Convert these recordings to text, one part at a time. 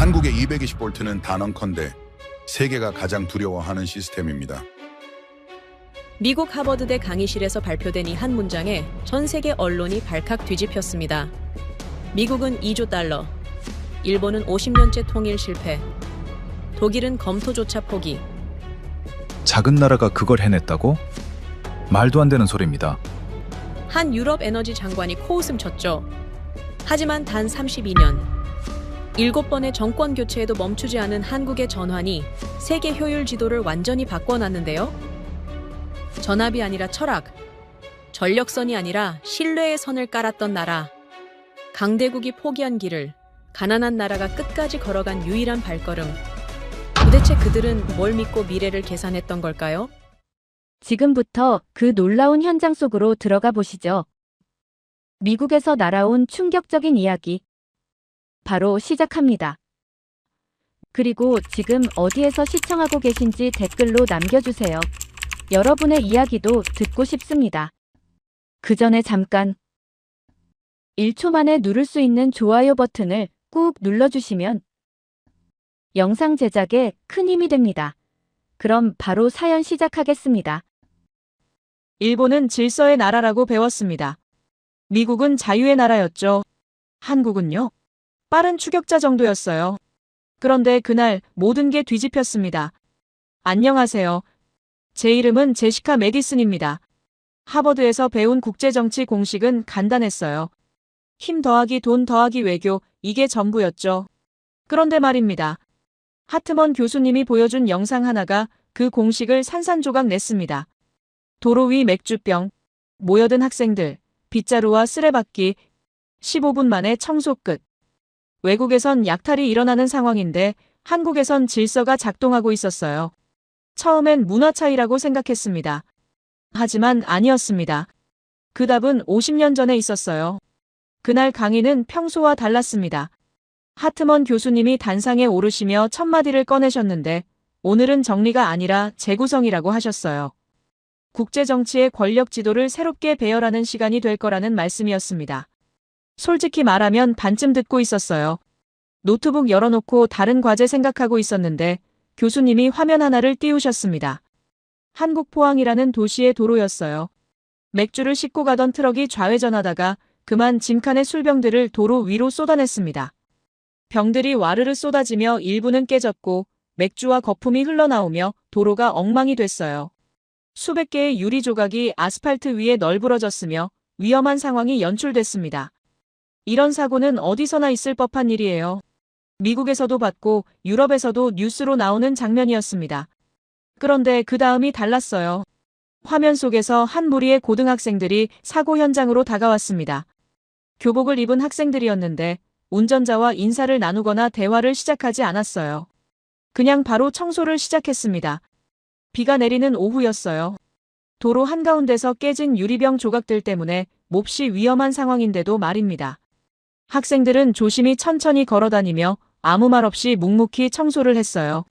한국의 220볼트는 단언컨대 세계가 가장 두려워하는 시스템입니다. 미국 하버드대 강의실에서 발표된 이 한 문장에 전 세계 언론이 발칵 뒤집혔습니다. 미국은 2조 달러, 일본은 50년째 통일 실패, 독일은 검토조차 포기. 작은 나라가 그걸 해냈다고? 말도 안 되는 소리입니다. 한 유럽 에너지 장관이 코웃음 쳤죠. 하지만 단 32년, 7번의 정권 교체에도 멈추지 않은 한국의 전환이 세계 효율 지도를 완전히 바꿔놨는데요. 전압이 아니라 철학, 전력선이 아니라 신뢰의 선을 깔았던 나라, 강대국이 포기한 길을 가난한 나라가 끝까지 걸어간 유일한 발걸음. 도대체 그들은 뭘 믿고 미래를 계산했던 걸까요? 지금부터 그 놀라운 현장 속으로 들어가 보시죠. 미국에서 날아온 충격적인 이야기. 바로 시작합니다. 그리고 지금 어디에서 시청하고 계신지 댓글로 남겨주세요. 여러분의 이야기도 듣고 싶습니다. 그 전에 잠깐 1초 만에 누를 수 있는 좋아요 버튼을 꾹 눌러주시면 영상 제작에 큰 힘이 됩니다. 그럼 바로 사연 시작하겠습니다. 일본은 질서의 나라라고 배웠습니다. 미국은 자유의 나라였죠. 한국은요? 빠른 추격자 정도였어요. 그런데 그날 모든 게 뒤집혔습니다. 안녕하세요. 제 이름은 제시카 메디슨입니다. 하버드에서 배운 국제정치 공식은 간단했어요. 힘 더하기 돈 더하기 외교, 이게 전부였죠. 그런데 말입니다. 하트먼 교수님이 보여준 영상 하나가 그 공식을 산산조각 냈습니다. 도로 위 맥주병, 모여든 학생들, 빗자루와 쓰레받기, 15분 만에 청소 끝. 외국에선 약탈이 일어나는 상황인데 한국에선 질서가 작동하고 있었어요. 처음엔 문화 차이라고 생각했습니다. 하지만 아니었습니다. 그 답은 50년 전에 있었어요. 그날 강의는 평소와 달랐습니다. 하트먼 교수님이 단상에 오르시며 첫 마디를 꺼내셨는데 오늘은 정리가 아니라 재구성이라고 하셨어요. 국제정치의 권력 지도를 새롭게 배열하는 시간이 될 거라는 말씀이었습니다. 솔직히 말하면 반쯤 듣고 있었어요. 노트북 열어놓고 다른 과제 생각하고 있었는데 교수님이 화면 하나를 띄우셨습니다. 한국 포항이라는 도시의 도로였어요. 맥주를 싣고 가던 트럭이 좌회전하다가 그만 짐칸의 술병들을 도로 위로 쏟아냈습니다. 병들이 와르르 쏟아지며 일부는 깨졌고 맥주와 거품이 흘러나오며 도로가 엉망이 됐어요. 수백 개의 유리 조각이 아스팔트 위에 널브러졌으며 위험한 상황이 연출됐습니다. 이런 사고는 어디서나 있을 법한 일이에요. 미국에서도 봤고 유럽에서도 뉴스로 나오는 장면이었습니다. 그런데 그 다음이 달랐어요. 화면 속에서 한 무리의 고등학생들이 사고 현장으로 다가왔습니다. 교복을 입은 학생들이었는데 운전자와 인사를 나누거나 대화를 시작하지 않았어요. 그냥 바로 청소를 시작했습니다. 비가 내리는 오후였어요. 도로 한가운데서 깨진 유리병 조각들 때문에 몹시 위험한 상황인데도 말입니다. 학생들은 조심히 천천히 걸어다니며 아무 말 없이 묵묵히 청소를 했어요.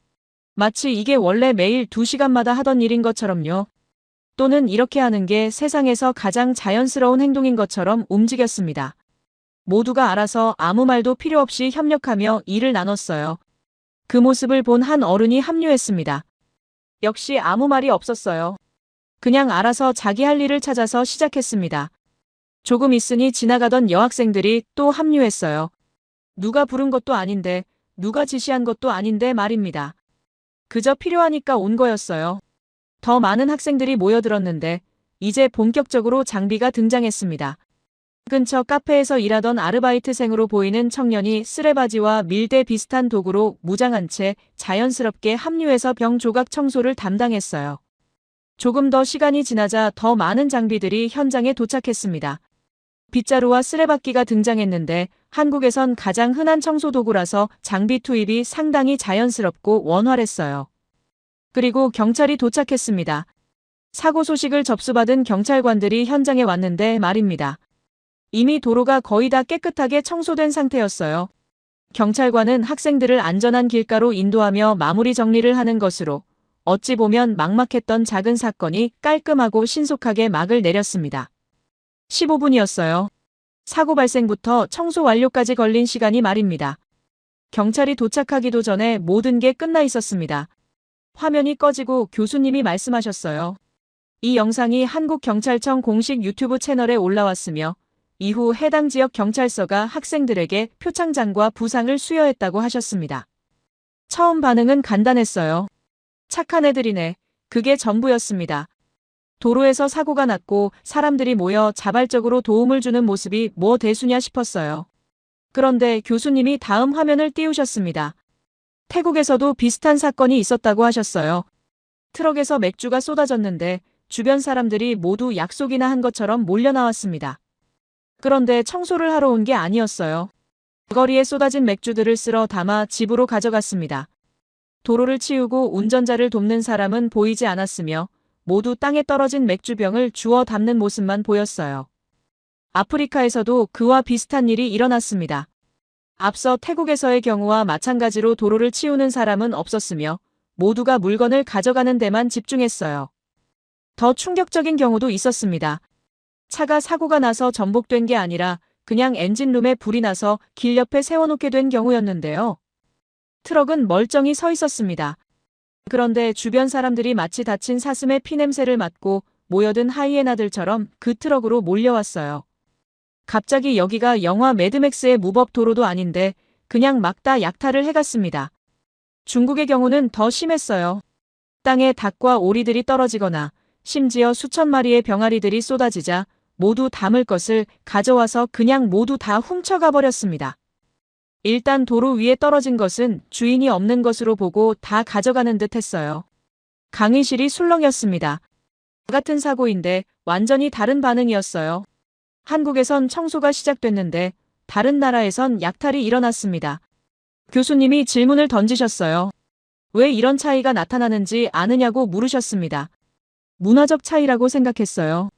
마치 이게 원래 매일 2시간마다 하던 일인 것처럼요. 또는 이렇게 하는 게 세상에서 가장 자연스러운 행동인 것처럼 움직였습니다. 모두가 알아서 아무 말도 필요 없이 협력하며 일을 나눴어요. 그 모습을 본 한 어른이 합류했습니다. 역시 아무 말이 없었어요. 그냥 알아서 자기 할 일을 찾아서 시작했습니다. 조금 있으니 지나가던 여학생들이 또 합류했어요. 누가 부른 것도 아닌데, 누가 지시한 것도 아닌데 말입니다. 그저 필요하니까 온 거였어요. 더 많은 학생들이 모여들었는데 이제 본격적으로 장비가 등장했습니다. 근처 카페에서 일하던 아르바이트생으로 보이는 청년이 쓰레바지와 밀대 비슷한 도구로 무장한 채 자연스럽게 합류해서 병 조각 청소를 담당했어요. 조금 더 시간이 지나자 더 많은 장비들이 현장에 도착했습니다. 빗자루와 쓰레받기가 등장했는데 한국에선 가장 흔한 청소 도구라서 장비 투입이 상당히 자연스럽고 원활했어요. 그리고 경찰이 도착했습니다. 사고 소식을 접수받은 경찰관들이 현장에 왔는데 말입니다. 이미 도로가 거의 다 깨끗하게 청소된 상태였어요. 경찰관은 학생들을 안전한 길가로 인도하며 마무리 정리를 하는 것으로 어찌 보면 막막했던 작은 사건이 깔끔하고 신속하게 막을 내렸습니다. 15분이었어요. 사고 발생부터 청소 완료까지 걸린 시간이 말입니다. 경찰이 도착하기도 전에 모든 게 끝나 있었습니다. 화면이 꺼지고 교수님이 말씀하셨어요. 이 영상이 한국경찰청 공식 유튜브 채널에 올라왔으며 이후 해당 지역 경찰서가 학생들에게 표창장과 부상을 수여했다고 하셨습니다. 처음 반응은 간단했어요. 착한 애들이네. 그게 전부였습니다. 도로에서 사고가 났고 사람들이 모여 자발적으로 도움을 주는 모습이 뭐 대수냐 싶었어요. 그런데 교수님이 다음 화면을 띄우셨습니다. 태국에서도 비슷한 사건이 있었다고 하셨어요. 트럭에서 맥주가 쏟아졌는데 주변 사람들이 모두 약속이나 한 것처럼 몰려 나왔습니다. 그런데 청소를 하러 온 게 아니었어요. 거리에 쏟아진 맥주들을 쓸어 담아 집으로 가져갔습니다. 도로를 치우고 운전자를 돕는 사람은 보이지 않았으며 모두 땅에 떨어진 맥주병을 주워 담는 모습만 보였어요. 아프리카에서도 그와 비슷한 일이 일어났습니다. 앞서 태국에서의 경우와 마찬가지로 도로를 치우는 사람은 없었으며 모두가 물건을 가져가는 데만 집중했어요. 더 충격적인 경우도 있었습니다. 차가 사고가 나서 전복된 게 아니라 그냥 엔진룸에 불이 나서 길 옆에 세워놓게 된 경우였는데요. 트럭은 멀쩡히 서 있었습니다. 그런데 주변 사람들이 마치 다친 사슴의 피냄새를 맡고 모여든 하이에나들처럼 그 트럭으로 몰려왔어요. 갑자기 여기가 영화 매드맥스의 무법 도로도 아닌데 그냥 막 다 약탈을 해갔습니다. 중국의 경우는 더 심했어요. 땅에 닭과 오리들이 떨어지거나 심지어 수천 마리의 병아리들이 쏟아지자 모두 담을 것을 가져와서 그냥 모두 다 훔쳐가 버렸습니다. 일단 도로 위에 떨어진 것은 주인이 없는 것으로 보고 다 가져가는 듯 했어요. 강의실이 술렁였습니다. 같은 사고인데 완전히 다른 반응이었어요. 한국에선 청소가 시작됐는데 다른 나라에선 약탈이 일어났습니다. 교수님이 질문을 던지셨어요. 왜 이런 차이가 나타나는지 아느냐고 물으셨습니다. 문화적 차이라고 생각했어요.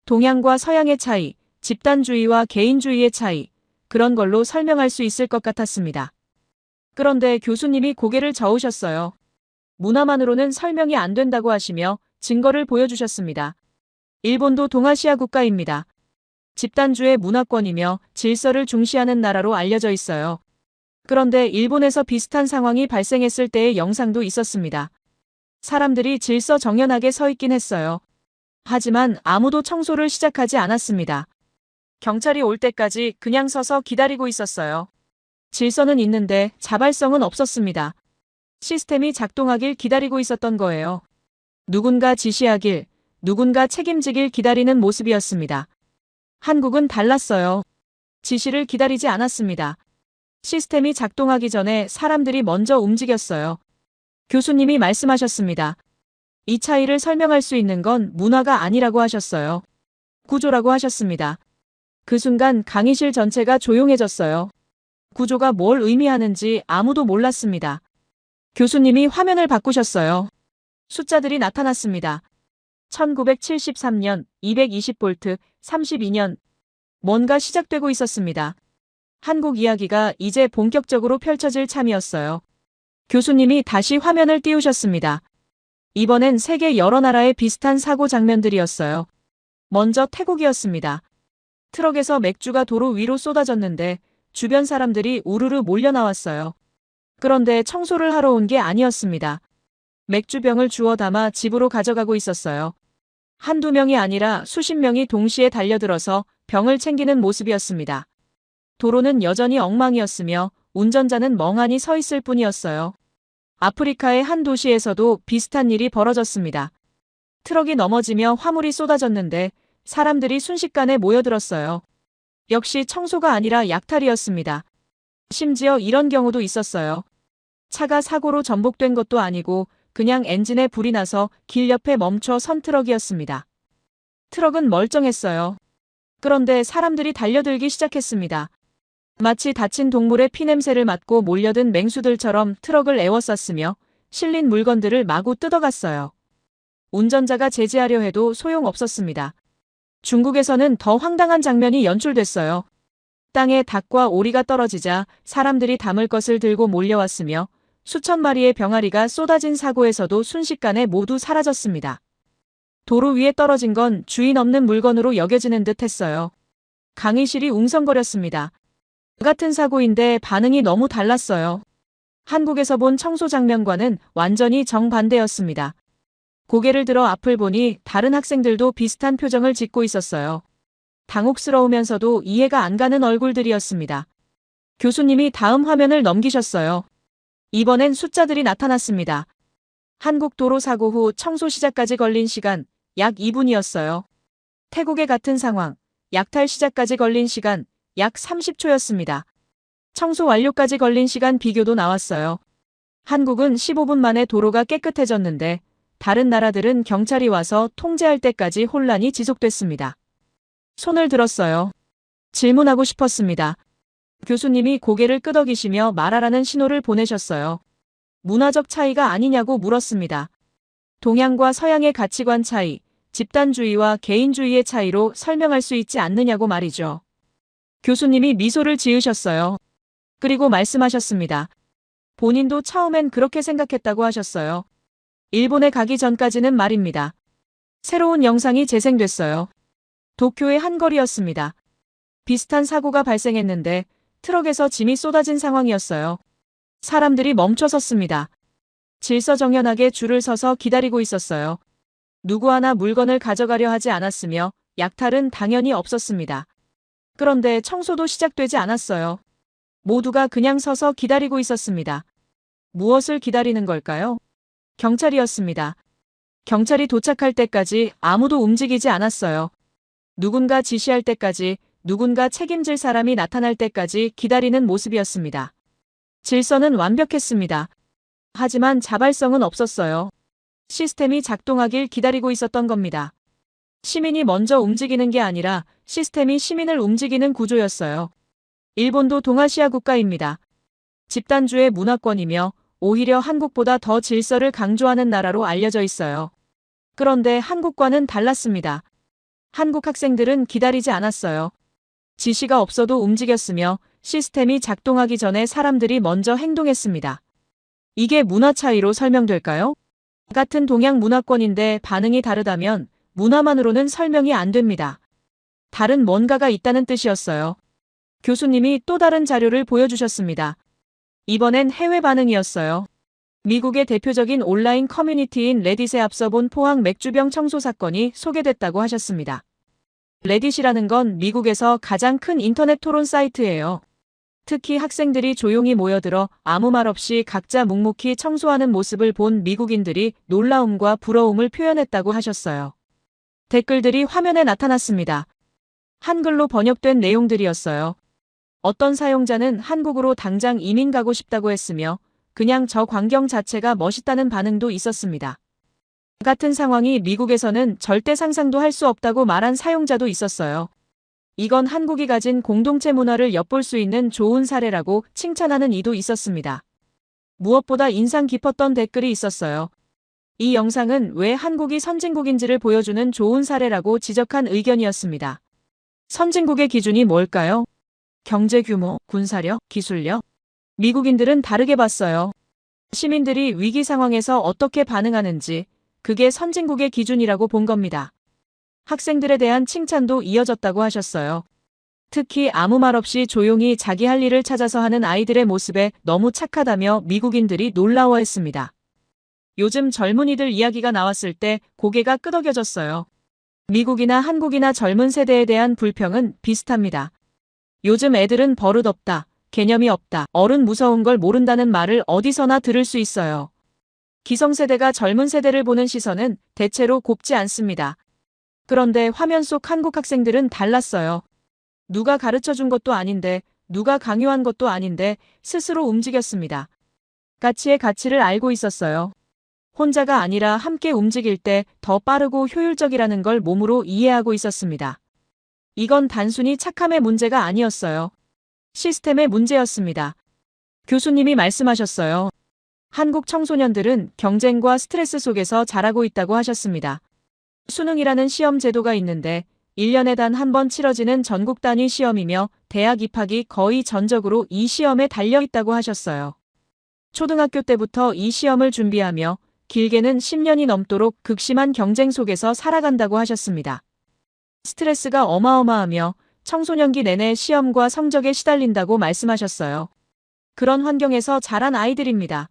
동양과 서양의 차이, 집단주의와 개인주의의 차이, 그런 걸로 설명할 수 있을 것 같았습니다. 그런데 교수님이 고개를 저으셨어요. 문화만으로는 설명이 안 된다고 하시며 증거를 보여주셨습니다. 일본도 동아시아 국가입니다. 집단주의 문화권이며 질서를 중시하는 나라로 알려져 있어요. 그런데 일본에서 비슷한 상황이 발생했을 때의 영상도 있었습니다. 사람들이 질서정연하게 서 있긴 했어요. 하지만 아무도 청소를 시작하지 않았습니다. 경찰이 올 때까지 그냥 서서 기다리고 있었어요. 질서는 있는데 자발성은 없었습니다. 시스템이 작동하길 기다리고 있었던 거예요. 누군가 지시하길, 누군가 책임지길 기다리는 모습이었습니다. 한국은 달랐어요. 지시를 기다리지 않았습니다. 시스템이 작동하기 전에 사람들이 먼저 움직였어요. 교수님이 말씀하셨습니다. 이 차이를 설명할 수 있는 건 문화가 아니라고 하셨어요. 구조라고 하셨습니다. 그 순간 강의실 전체가 조용해졌어요. 구조가 뭘 의미하는지 아무도 몰랐습니다. 교수님이 화면을 바꾸셨어요. 숫자들이 나타났습니다. 1973년 220V, 32년. 뭔가 시작되고 있었습니다. 한국 이야기가 이제 본격적으로 펼쳐질 참이었어요. 교수님이 다시 화면을 띄우셨습니다. 이번엔 세계 여러 나라의 비슷한 사고 장면들이었어요. 먼저 태국이었습니다. 트럭에서 맥주가 도로 위로 쏟아졌는데 주변 사람들이 우르르 몰려 나왔어요. 그런데 청소를 하러 온 게 아니었습니다. 맥주병을 주워 담아 집으로 가져가고 있었어요. 한두 명이 아니라 수십 명이 동시에 달려들어서 병을 챙기는 모습이었습니다. 도로는 여전히 엉망이었으며 운전자는 멍하니 서 있을 뿐이었어요. 아프리카의 한 도시에서도 비슷한 일이 벌어졌습니다. 트럭이 넘어지며 화물이 쏟아졌는데 사람들이 순식간에 모여들었어요. 역시 청소가 아니라 약탈이었습니다. 심지어 이런 경우도 있었어요. 차가 사고로 전복된 것도 아니고 그냥 엔진에 불이 나서 길 옆에 멈춰 선 트럭이었습니다. 트럭은 멀쩡했어요. 그런데 사람들이 달려들기 시작했습니다. 마치 다친 동물의 피냄새를 맡고 몰려든 맹수들처럼 트럭을 에워쌌으며 실린 물건들을 마구 뜯어갔어요. 운전자가 제지하려 해도 소용없었습니다. 중국에서는 더 황당한 장면이 연출됐어요. 땅에 닭과 오리가 떨어지자 사람들이 담을 것을 들고 몰려왔으며 수천 마리의 병아리가 쏟아진 사고에서도 순식간에 모두 사라졌습니다. 도로 위에 떨어진 건 주인 없는 물건으로 여겨지는 듯 했어요. 강의실이 웅성거렸습니다. 같은 사고인데 반응이 너무 달랐어요. 한국에서 본 청소 장면과는 완전히 정반대였습니다. 고개를 들어 앞을 보니 다른 학생들도 비슷한 표정을 짓고 있었어요. 당혹스러우면서도 이해가 안 가는 얼굴들이었습니다. 교수님이 다음 화면을 넘기셨어요. 이번엔 숫자들이 나타났습니다. 한국 도로 사고 후 청소 시작까지 걸린 시간 약 2분이었어요. 태국의 같은 상황, 약탈 시작까지 걸린 시간 약 30초였습니다. 청소 완료까지 걸린 시간 비교도 나왔어요. 한국은 15분 만에 도로가 깨끗해졌는데 다른 나라들은 경찰이 와서 통제할 때까지 혼란이 지속됐습니다. 손을 들었어요. 질문하고 싶었습니다. 교수님이 고개를 끄덕이시며 말하라는 신호를 보내셨어요. 문화적 차이가 아니냐고 물었습니다. 동양과 서양의 가치관 차이, 집단주의와 개인주의의 차이로 설명할 수 있지 않느냐고 말이죠. 교수님이 미소를 지으셨어요. 그리고 말씀하셨습니다. 본인도 처음엔 그렇게 생각했다고 하셨어요. 일본에 가기 전까지는 말입니다. 새로운 영상이 재생됐어요. 도쿄의 한 거리였습니다. 비슷한 사고가 발생했는데 트럭에서 짐이 쏟아진 상황이었어요. 사람들이 멈춰 섰습니다. 질서정연하게 줄을 서서 기다리고 있었어요. 누구 하나 물건을 가져가려 하지 않았으며 약탈은 당연히 없었습니다. 그런데 청소도 시작되지 않았어요. 모두가 그냥 서서 기다리고 있었습니다. 무엇을 기다리는 걸까요? 경찰이었습니다. 경찰이 도착할 때까지 아무도 움직이지 않았어요. 누군가 지시할 때까지, 누군가 책임질 사람이 나타날 때까지 기다리는 모습이었습니다. 질서는 완벽했습니다. 하지만 자발성은 없었어요. 시스템이 작동하길 기다리고 있었던 겁니다. 시민이 먼저 움직이는 게 아니라 시스템이 시민을 움직이는 구조였어요. 일본도 동아시아 국가입니다. 집단주의 문화권이며 오히려 한국보다 더 질서를 강조하는 나라로 알려져 있어요. 그런데 한국과는 달랐습니다. 한국 학생들은 기다리지 않았어요. 지시가 없어도 움직였으며 시스템이 작동하기 전에 사람들이 먼저 행동했습니다. 이게 문화 차이로 설명될까요? 같은 동양 문화권인데 반응이 다르다면 문화만으로는 설명이 안 됩니다. 다른 뭔가가 있다는 뜻이었어요. 교수님이 또 다른 자료를 보여주셨습니다. 이번엔 해외 반응이었어요. 미국의 대표적인 온라인 커뮤니티인 레딧에 앞서 본 포항 맥주병 청소 사건이 소개됐다고 하셨습니다. 레딧이라는 건 미국에서 가장 큰 인터넷 토론 사이트예요. 특히 학생들이 조용히 모여들어 아무 말 없이 각자 묵묵히 청소하는 모습을 본 미국인들이 놀라움과 부러움을 표현했다고 하셨어요. 댓글들이 화면에 나타났습니다. 한글로 번역된 내용들이었어요. 어떤 사용자는 한국으로 당장 이민 가고 싶다고 했으며 그냥 저 광경 자체가 멋있다는 반응도 있었습니다. 같은 상황이 미국에서는 절대 상상도 할 수 없다고 말한 사용자도 있었어요. 이건 한국이 가진 공동체 문화를 엿볼 수 있는 좋은 사례라고 칭찬하는 이도 있었습니다. 무엇보다 인상 깊었던 댓글이 있었어요. 이 영상은 왜 한국이 선진국인지를 보여주는 좋은 사례라고 지적한 의견이었습니다. 선진국의 기준이 뭘까요? 경제 규모, 군사력, 기술력? 미국인들은 다르게 봤어요. 시민들이 위기 상황에서 어떻게 반응하는지, 그게 선진국의 기준이라고 본 겁니다. 학생들에 대한 칭찬도 이어졌다고 하셨어요. 특히 아무 말 없이 조용히 자기 할 일을 찾아서 하는 아이들의 모습에 너무 착하다며 미국인들이 놀라워했습니다. 요즘 젊은이들 이야기가 나왔을 때 고개가 끄덕여졌어요. 미국이나 한국이나 젊은 세대에 대한 불평은 비슷합니다. 요즘 애들은 버릇 없다, 개념이 없다, 어른 무서운 걸 모른다는 말을 어디서나 들을 수 있어요. 기성세대가 젊은 세대를 보는 시선은 대체로 곱지 않습니다. 그런데 화면 속 한국 학생들은 달랐어요. 누가 가르쳐준 것도 아닌데, 누가 강요한 것도 아닌데 스스로 움직였습니다. 가치의 가치를 알고 있었어요. 혼자가 아니라 함께 움직일 때 더 빠르고 효율적이라는 걸 몸으로 이해하고 있었습니다. 이건 단순히 착함의 문제가 아니었어요. 시스템의 문제였습니다. 교수님이 말씀하셨어요. 한국 청소년들은 경쟁과 스트레스 속에서 자라고 있다고 하셨습니다. 수능이라는 시험 제도가 있는데 1년에 단 한 번 치러지는 전국 단위 시험이며 대학 입학이 거의 전적으로 이 시험에 달려 있다고 하셨어요. 초등학교 때부터 이 시험을 준비하며 길게는 10년이 넘도록 극심한 경쟁 속에서 살아간다고 하셨습니다. 스트레스가 어마어마하며 청소년기 내내 시험과 성적에 시달린다고 말씀하셨어요. 그런 환경에서 자란 아이들입니다.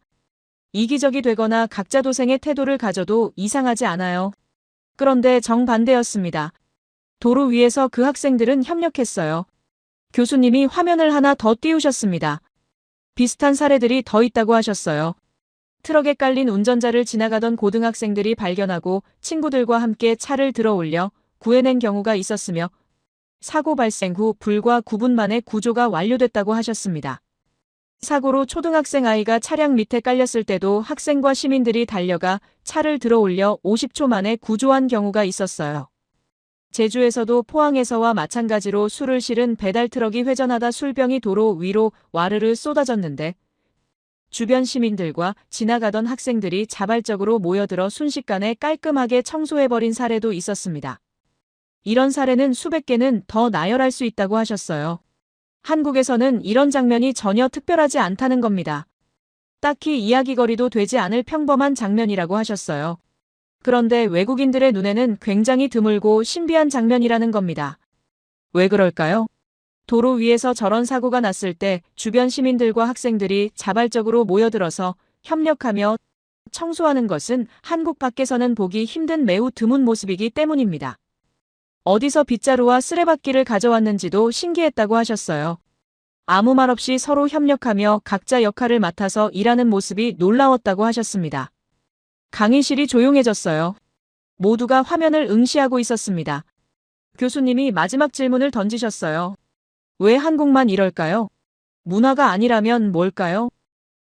이기적이 되거나 각자 도생의 태도를 가져도 이상하지 않아요. 그런데 정반대였습니다. 도로 위에서 그 학생들은 협력했어요. 교수님이 화면을 하나 더 띄우셨습니다. 비슷한 사례들이 더 있다고 하셨어요. 트럭에 깔린 운전자를 지나가던 고등학생들이 발견하고 친구들과 함께 차를 들어 올려 구해낸 경우가 있었으며 사고 발생 후 불과 9분 만에 구조가 완료됐다고 하셨습니다. 사고로 초등학생 아이가 차량 밑에 깔렸을 때도 학생과 시민들이 달려가 차를 들어 올려 50초 만에 구조한 경우가 있었어요. 제주에서도 포항에서와 마찬가지로 술을 실은 배달 트럭이 회전하다 술병이 도로 위로 와르르 쏟아졌는데 주변 시민들과 지나가던 학생들이 자발적으로 모여들어 순식간에 깔끔하게 청소해버린 사례도 있었습니다. 이런 사례는 수백 개는 더 나열할 수 있다고 하셨어요. 한국에서는 이런 장면이 전혀 특별하지 않다는 겁니다. 딱히 이야기거리도 되지 않을 평범한 장면이라고 하셨어요. 그런데 외국인들의 눈에는 굉장히 드물고 신비한 장면이라는 겁니다. 왜 그럴까요? 도로 위에서 저런 사고가 났을 때 주변 시민들과 학생들이 자발적으로 모여들어서 협력하며 청소하는 것은 한국 밖에서는 보기 힘든 매우 드문 모습이기 때문입니다. 어디서 빗자루와 쓰레받기를 가져왔는지도 신기했다고 하셨어요. 아무 말 없이 서로 협력하며 각자 역할을 맡아서 일하는 모습이 놀라웠다고 하셨습니다. 강의실이 조용해졌어요. 모두가 화면을 응시하고 있었습니다. 교수님이 마지막 질문을 던지셨어요. 왜 한국만 이럴까요? 문화가 아니라면 뭘까요?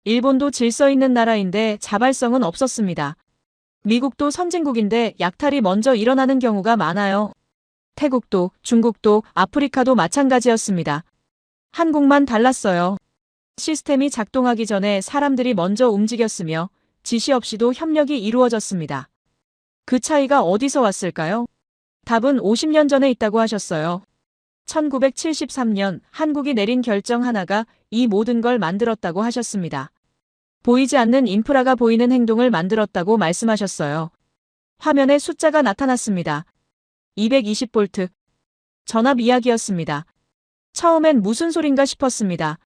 일본도 질서 있는 나라인데 자발성은 없었습니다. 미국도 선진국인데 약탈이 먼저 일어나는 경우가 많아요. 태국도, 중국도, 아프리카도 마찬가지였습니다. 한국만 달랐어요. 시스템이 작동하기 전에 사람들이 먼저 움직였으며 지시 없이도 협력이 이루어졌습니다. 그 차이가 어디서 왔을까요? 답은 50년 전에 있다고 하셨어요. 1973년 한국이 내린 결정 하나가 이 모든 걸 만들었다고 하셨습니다. 보이지 않는 인프라가 보이는 행동을 만들었다고 말씀하셨어요. 화면에 숫자가 나타났습니다. 220V. 전압 이야기였습니다. 처음엔 무슨 소린가 싶었습니다.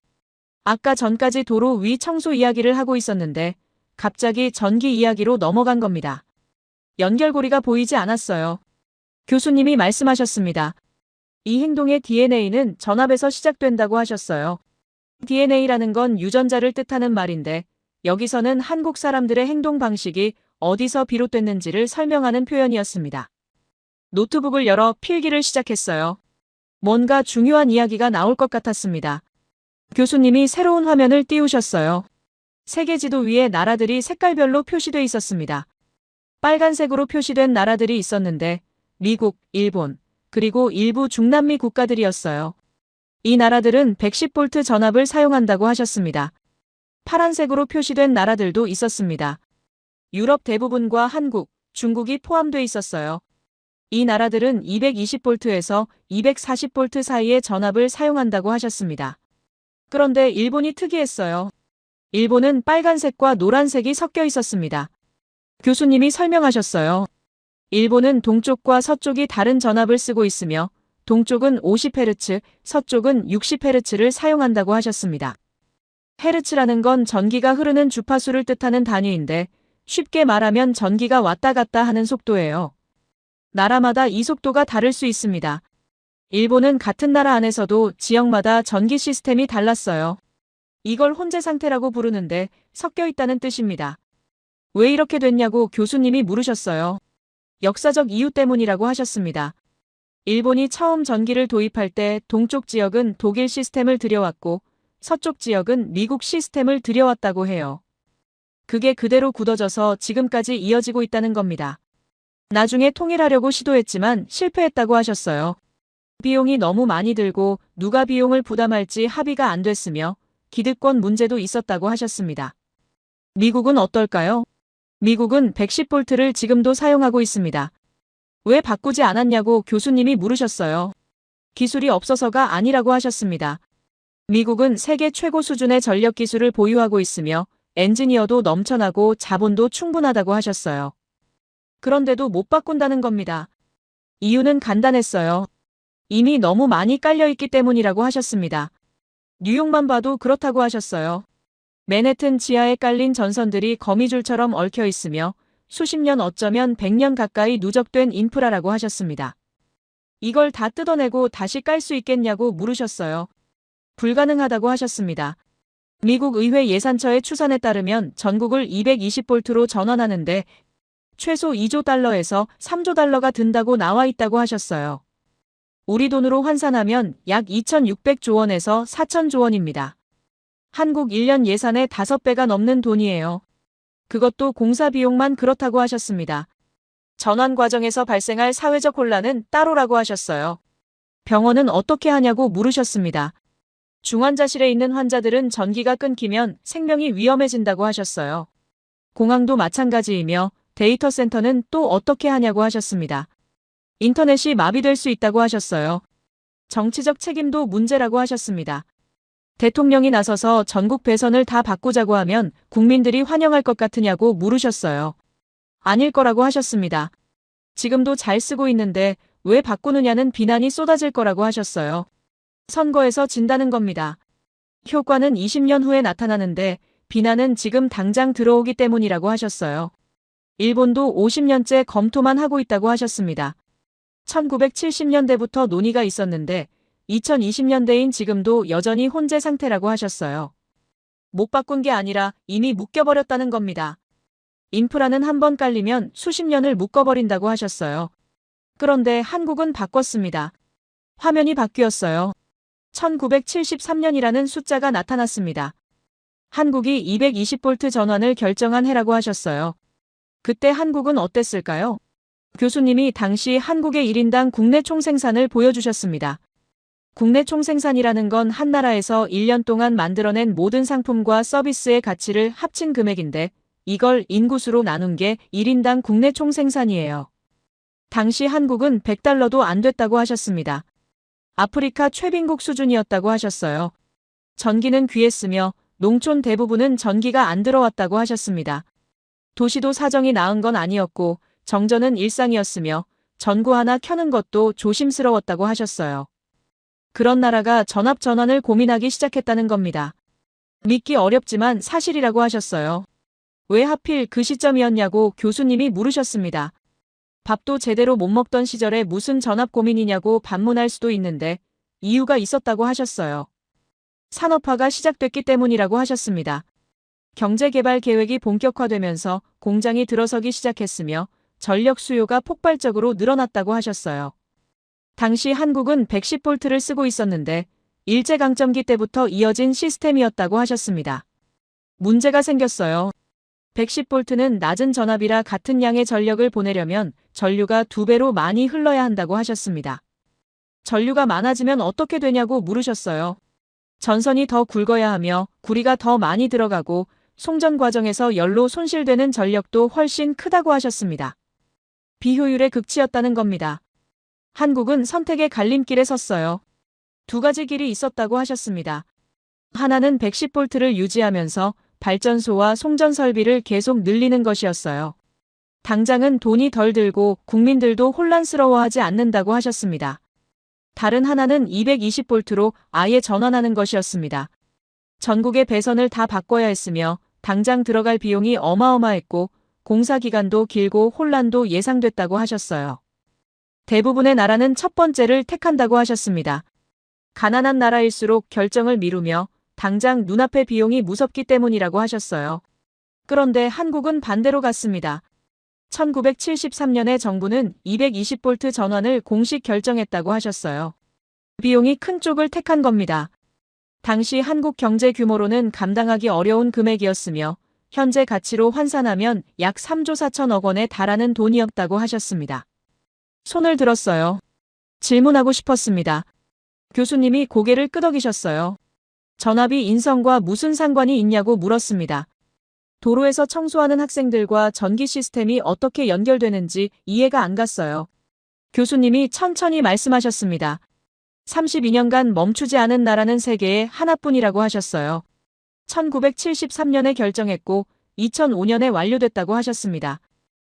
아까 전까지 도로 위 청소 이야기를 하고 있었는데 갑자기 전기 이야기로 넘어간 겁니다. 연결고리가 보이지 않았어요. 교수님이 말씀하셨습니다. 이 행동의 DNA는 전압에서 시작된다고 하셨어요. DNA라는 건 유전자를 뜻하는 말인데 여기서는 한국 사람들의 행동 방식이 어디서 비롯됐는지를 설명하는 표현이었습니다. 노트북을 열어 필기를 시작했어요. 뭔가 중요한 이야기가 나올 것 같았습니다. 교수님이 새로운 화면을 띄우셨어요. 세계지도 위에 나라들이 색깔별로 표시돼 있었습니다. 빨간색으로 표시된 나라들이 있었는데 미국, 일본, 그리고 일부 중남미 국가들이었어요. 이 나라들은 110V 전압을 사용한다고 하셨습니다. 파란색으로 표시된 나라들도 있었습니다. 유럽 대부분과 한국, 중국이 포함돼 있었어요. 이 나라들은 220V에서 240V 사이의 전압을 사용한다고 하셨습니다. 그런데 일본이 특이했어요. 일본은 빨간색과 노란색이 섞여 있었습니다. 교수님이 설명하셨어요. 일본은 동쪽과 서쪽이 다른 전압을 쓰고 있으며 동쪽은 50Hz, 서쪽은 60Hz를 사용한다고 하셨습니다. 헤르츠라는 건 전기가 흐르는 주파수를 뜻하는 단위인데 쉽게 말하면 전기가 왔다 갔다 하는 속도예요. 나라마다 이 속도가 다를 수 있습니다. 일본은 같은 나라 안에서도 지역마다 전기 시스템이 달랐어요. 이걸 혼재 상태라고 부르는데 섞여 있다는 뜻입니다. 왜 이렇게 됐냐고 교수님이 물으셨어요. 역사적 이유 때문이라고 하셨습니다. 일본이 처음 전기를 도입할 때 동쪽 지역은 독일 시스템을 들여왔고 서쪽 지역은 미국 시스템을 들여왔다고 해요. 그게 그대로 굳어져서 지금까지 이어지고 있다는 겁니다. 나중에 통일하려고 시도했지만 실패했다고 하셨어요. 비용이 너무 많이 들고 누가 비용을 부담할지 합의가 안 됐으며 기득권 문제도 있었다고 하셨습니다. 미국은 어떨까요? 미국은 110V를 지금도 사용하고 있습니다. 왜 바꾸지 않았냐고 교수님이 물으셨어요. 기술이 없어서가 아니라고 하셨습니다. 미국은 세계 최고 수준의 전력 기술을 보유하고 있으며 엔지니어도 넘쳐나고 자본도 충분하다고 하셨어요. 그런데도 못 바꾼다는 겁니다. 이유는 간단했어요. 이미 너무 많이 깔려있기 때문이라고 하셨습니다. 뉴욕만 봐도 그렇다고 하셨어요. 맨해튼 지하에 깔린 전선들이 거미줄처럼 얽혀 있으며 수십 년 어쩌면 100년 가까이 누적된 인프라라고 하셨습니다. 이걸 다 뜯어내고 다시 깔 수 있겠냐고 물으셨어요. 불가능하다고 하셨습니다. 미국 의회 예산처의 추산에 따르면 전국을 220볼트로 전원하는데 최소 2조 달러에서 3조 달러가 든다고 나와 있다고 하셨어요. 우리 돈으로 환산하면 약 2,600조 원에서 4,000조 원입니다. 한국 1년 예산의 5배가 넘는 돈이에요. 그것도 공사 비용만 그렇다고 하셨습니다. 전환 과정에서 발생할 사회적 혼란은 따로라고 하셨어요. 병원은 어떻게 하냐고 물으셨습니다. 중환자실에 있는 환자들은 전기가 끊기면 생명이 위험해진다고 하셨어요. 공항도 마찬가지이며 데이터 센터는 또 어떻게 하냐고 하셨습니다. 인터넷이 마비될 수 있다고 하셨어요. 정치적 책임도 문제라고 하셨습니다. 대통령이 나서서 전국 배선을 다 바꾸자고 하면 국민들이 환영할 것 같으냐고 물으셨어요. 아닐 거라고 하셨습니다. 지금도 잘 쓰고 있는데 왜 바꾸느냐는 비난이 쏟아질 거라고 하셨어요. 선거에서 진다는 겁니다. 효과는 20년 후에 나타나는데 비난은 지금 당장 들어오기 때문이라고 하셨어요. 일본도 50년째 검토만 하고 있다고 하셨습니다. 1970년대부터 논의가 있었는데 2020년대인 지금도 여전히 혼재 상태라고 하셨어요. 못 바꾼 게 아니라 이미 묶여버렸다는 겁니다. 인프라는 한번 깔리면 수십 년을 묶어버린다고 하셨어요. 그런데 한국은 바꿨습니다. 화면이 바뀌었어요. 1973년이라는 숫자가 나타났습니다. 한국이 220볼트 전환을 결정한 해라고 하셨어요. 그때 한국은 어땠을까요? 교수님이 당시 한국의 1인당 국내 총생산을 보여주셨습니다. 국내 총생산이라는 건 한 나라에서 1년 동안 만들어낸 모든 상품과 서비스의 가치를 합친 금액인데 이걸 인구수로 나눈 게 1인당 국내 총생산이에요. 당시 한국은 100달러도 안 됐다고 하셨습니다. 아프리카 최빈국 수준이었다고 하셨어요. 전기는 귀했으며 농촌 대부분은 전기가 안 들어왔다고 하셨습니다. 도시도 사정이 나은 건 아니었고 정전은 일상이었으며 전구 하나 켜는 것도 조심스러웠다고 하셨어요. 그런 나라가 전압전환을 고민하기 시작했다는 겁니다. 믿기 어렵지만 사실이라고 하셨어요. 왜 하필 그 시점이었냐고 교수님이 물으셨습니다. 밥도 제대로 못 먹던 시절에 무슨 전압 고민이냐고 반문할 수도 있는데 이유가 있었다고 하셨어요. 산업화가 시작됐기 때문이라고 하셨습니다. 경제개발 계획이 본격화되면서 공장이 들어서기 시작했으며 전력 수요가 폭발적으로 늘어났다고 하셨어요. 당시 한국은 110볼트를 쓰고 있었는데 일제강점기 때부터 이어진 시스템이었다고 하셨습니다. 문제가 생겼어요. 110볼트는 낮은 전압이라 같은 양의 전력을 보내려면 전류가 2배로 많이 흘러야 한다고 하셨습니다. 전류가 많아지면 어떻게 되냐고 물으셨어요. 전선이 더 굵어야 하며 구리가 더 많이 들어가고 송전 과정에서 열로 손실되는 전력도 훨씬 크다고 하셨습니다. 비효율의 극치였다는 겁니다. 한국은 선택의 갈림길에 섰어요. 두 가지 길이 있었다고 하셨습니다. 하나는 110볼트를 유지하면서 발전소와 송전 설비를 계속 늘리는 것이었어요. 당장은 돈이 덜 들고 국민들도 혼란스러워하지 않는다고 하셨습니다. 다른 하나는 220볼트로 아예 전환하는 것이었습니다. 전국의 배선을 다 바꿔야 했으며 당장 들어갈 비용이 어마어마했고 공사 기간도 길고 혼란도 예상됐다고 하셨어요. 대부분의 나라는 첫 번째를 택한다고 하셨습니다. 가난한 나라일수록 결정을 미루며 당장 눈앞의 비용이 무섭기 때문이라고 하셨어요. 그런데 한국은 반대로 갔습니다. 1973년에 정부는 220볼트 전환을 공식 결정했다고 하셨어요. 비용이 큰 쪽을 택한 겁니다. 당시 한국 경제 규모로는 감당하기 어려운 금액이었으며 현재 가치로 환산하면 약 3조 4천억 원에 달하는 돈이었다고 하셨습니다. 손을 들었어요. 질문하고 싶었습니다. 교수님이 고개를 끄덕이셨어요. 전압이 인성과 무슨 상관이 있냐고 물었습니다. 도로에서 청소하는 학생들과 전기 시스템이 어떻게 연결되는지 이해가 안 갔어요. 교수님이 천천히 말씀하셨습니다. 32년간 멈추지 않은 나라는 세계에 하나뿐이라고 하셨어요. 1973년에 결정했고 2005년에 완료됐다고 하셨습니다.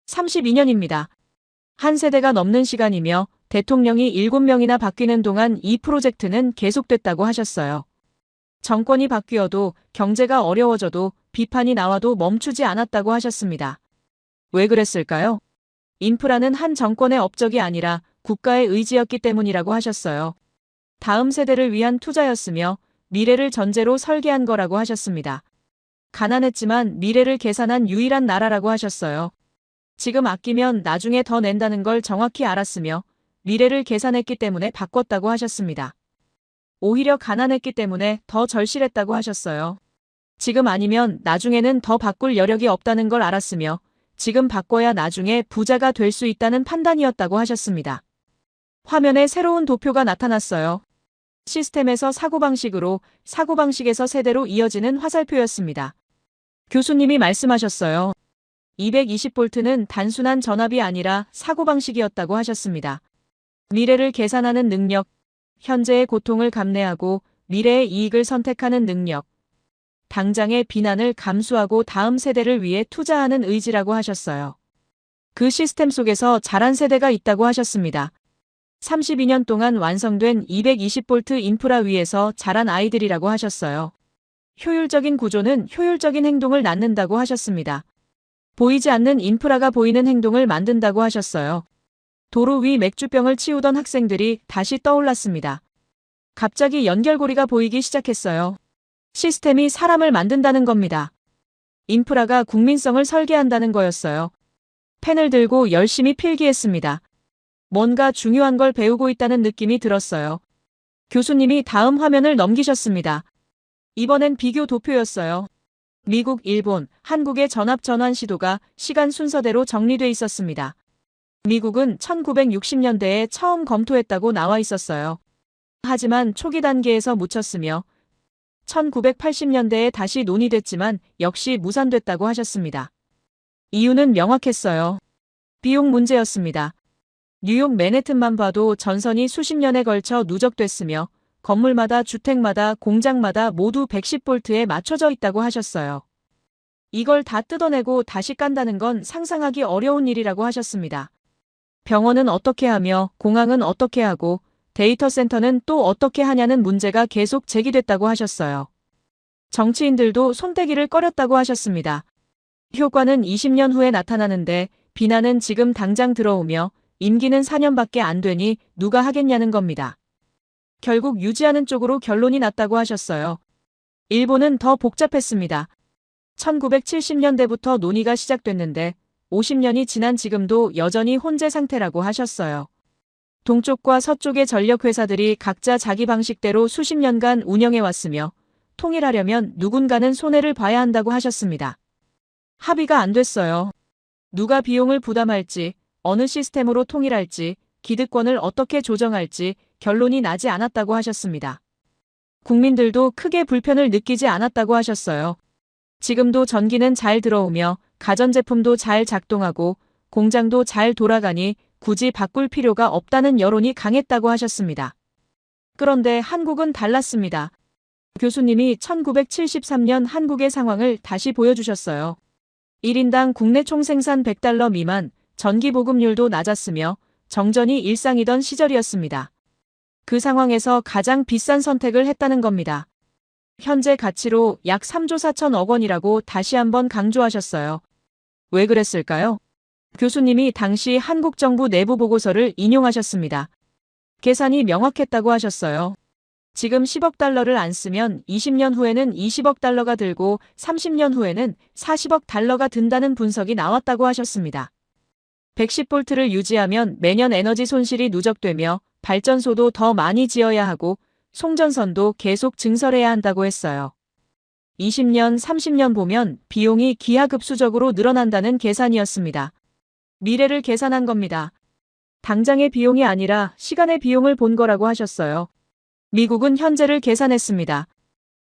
32년입니다. 한 세대가 넘는 시간이며 대통령이 7명이나 바뀌는 동안 이 프로젝트는 계속됐다고 하셨어요. 정권이 바뀌어도 경제가 어려워져도 비판이 나와도 멈추지 않았다고 하셨습니다. 왜 그랬을까요? 인프라는 한 정권의 업적이 아니라 국가의 의지였기 때문이라고 하셨어요. 다음 세대를 위한 투자였으며 미래를 전제로 설계한 거라고 하셨습니다. 가난했지만 미래를 계산한 유일한 나라라고 하셨어요. 지금 아끼면 나중에 더 낸다는 걸 정확히 알았으며 미래를 계산했기 때문에 바꿨다고 하셨습니다. 오히려 가난했기 때문에 더 절실했다고 하셨어요. 지금 아니면 나중에는 더 바꿀 여력이 없다는 걸 알았으며 지금 바꿔야 나중에 부자가 될 수 있다는 판단이었다고 하셨습니다. 화면에 새로운 도표가 나타났어요. 시스템에서 사고방식으로, 사고방식에서 세대로 이어지는 화살표였습니다. 교수님이 말씀하셨어요. 220V는 단순한 전압이 아니라 사고방식이었다고 하셨습니다. 미래를 계산하는 능력, 현재의 고통을 감내하고 미래의 이익을 선택하는 능력, 당장의 비난을 감수하고 다음 세대를 위해 투자하는 의지라고 하셨어요. 그 시스템 속에서 자란 세대가 있다고 하셨습니다. 32년 동안 완성된 220V 인프라 위에서 자란 아이들이라고 하셨어요. 효율적인 구조는 효율적인 행동을 낳는다고 하셨습니다. 보이지 않는 인프라가 보이는 행동을 만든다고 하셨어요. 도로 위 맥주병을 치우던 학생들이 다시 떠올랐습니다. 갑자기 연결고리가 보이기 시작했어요. 시스템이 사람을 만든다는 겁니다. 인프라가 국민성을 설계한다는 거였어요. 펜을 들고 열심히 필기했습니다. 뭔가 중요한 걸 배우고 있다는 느낌이 들었어요. 교수님이 다음 화면을 넘기셨습니다. 이번엔 비교 도표였어요. 미국, 일본, 한국의 전압 전환 시도가 시간 순서대로 정리돼 있었습니다. 미국은 1960년대에 처음 검토했다고 나와 있었어요. 하지만 초기 단계에서 묻혔으며 1980년대에 다시 논의됐지만 역시 무산됐다고 하셨습니다. 이유는 명확했어요. 비용 문제였습니다. 뉴욕 맨해튼만 봐도 전선이 수십 년에 걸쳐 누적됐으며 건물마다 주택마다 공장마다 모두 110V에 맞춰져 있다고 하셨어요. 이걸 다 뜯어내고 다시 깐다는 건 상상하기 어려운 일이라고 하셨습니다. 병원은 어떻게 하며 공항은 어떻게 하고 데이터 센터는 또 어떻게 하냐는 문제가 계속 제기됐다고 하셨어요. 정치인들도 손대기를 꺼렸다고 하셨습니다. 효과는 20년 후에 나타나는데 비난은 지금 당장 들어오며 임기는 4년밖에 안 되니 누가 하겠냐는 겁니다. 결국 유지하는 쪽으로 결론이 났다고 하셨어요. 일본은 더 복잡했습니다. 1970년대부터 논의가 시작됐는데 50년이 지난 지금도 여전히 혼재 상태라고 하셨어요. 동쪽과 서쪽의 전력회사들이 각자 자기 방식대로 수십 년간 운영해왔으며 통일하려면 누군가는 손해를 봐야 한다고 하셨습니다. 합의가 안 됐어요. 누가 비용을 부담할지, 어느 시스템으로 통일할지, 기득권을 어떻게 조정할지 결론이 나지 않았다고 하셨습니다. 국민들도 크게 불편을 느끼지 않았다고 하셨어요. 지금도 전기는 잘 들어오며 가전제품도 잘 작동하고 공장도 잘 돌아가니 굳이 바꿀 필요가 없다는 여론이 강했다고 하셨습니다. 그런데 한국은 달랐습니다. 교수님이 1973년 한국의 상황을 다시 보여주셨어요. 1인당 국내 총생산 $100 미만, 전기 보급률도 낮았으며 정전이 일상이던 시절이었습니다. 그 상황에서 가장 비싼 선택을 했다는 겁니다. 현재 가치로 약 3조 4천억 원이라고 다시 한번 강조하셨어요. 왜 그랬을까요? 교수님이 당시 한국 정부 내부 보고서를 인용하셨습니다. 계산이 명확했다고 하셨어요. 지금 10억 달러를 안 쓰면 20년 후에는 20억 달러가 들고 30년 후에는 40억 달러가 든다는 분석이 나왔다고 하셨습니다. 110V를 유지하면 매년 에너지 손실이 누적되며 발전소도 더 많이 지어야 하고 송전선도 계속 증설해야 한다고 했어요. 20년, 30년 보면 비용이 기하급수적으로 늘어난다는 계산이었습니다. 미래를 계산한 겁니다. 당장의 비용이 아니라 시간의 비용을 본 거라고 하셨어요. 미국은 현재를 계산했습니다.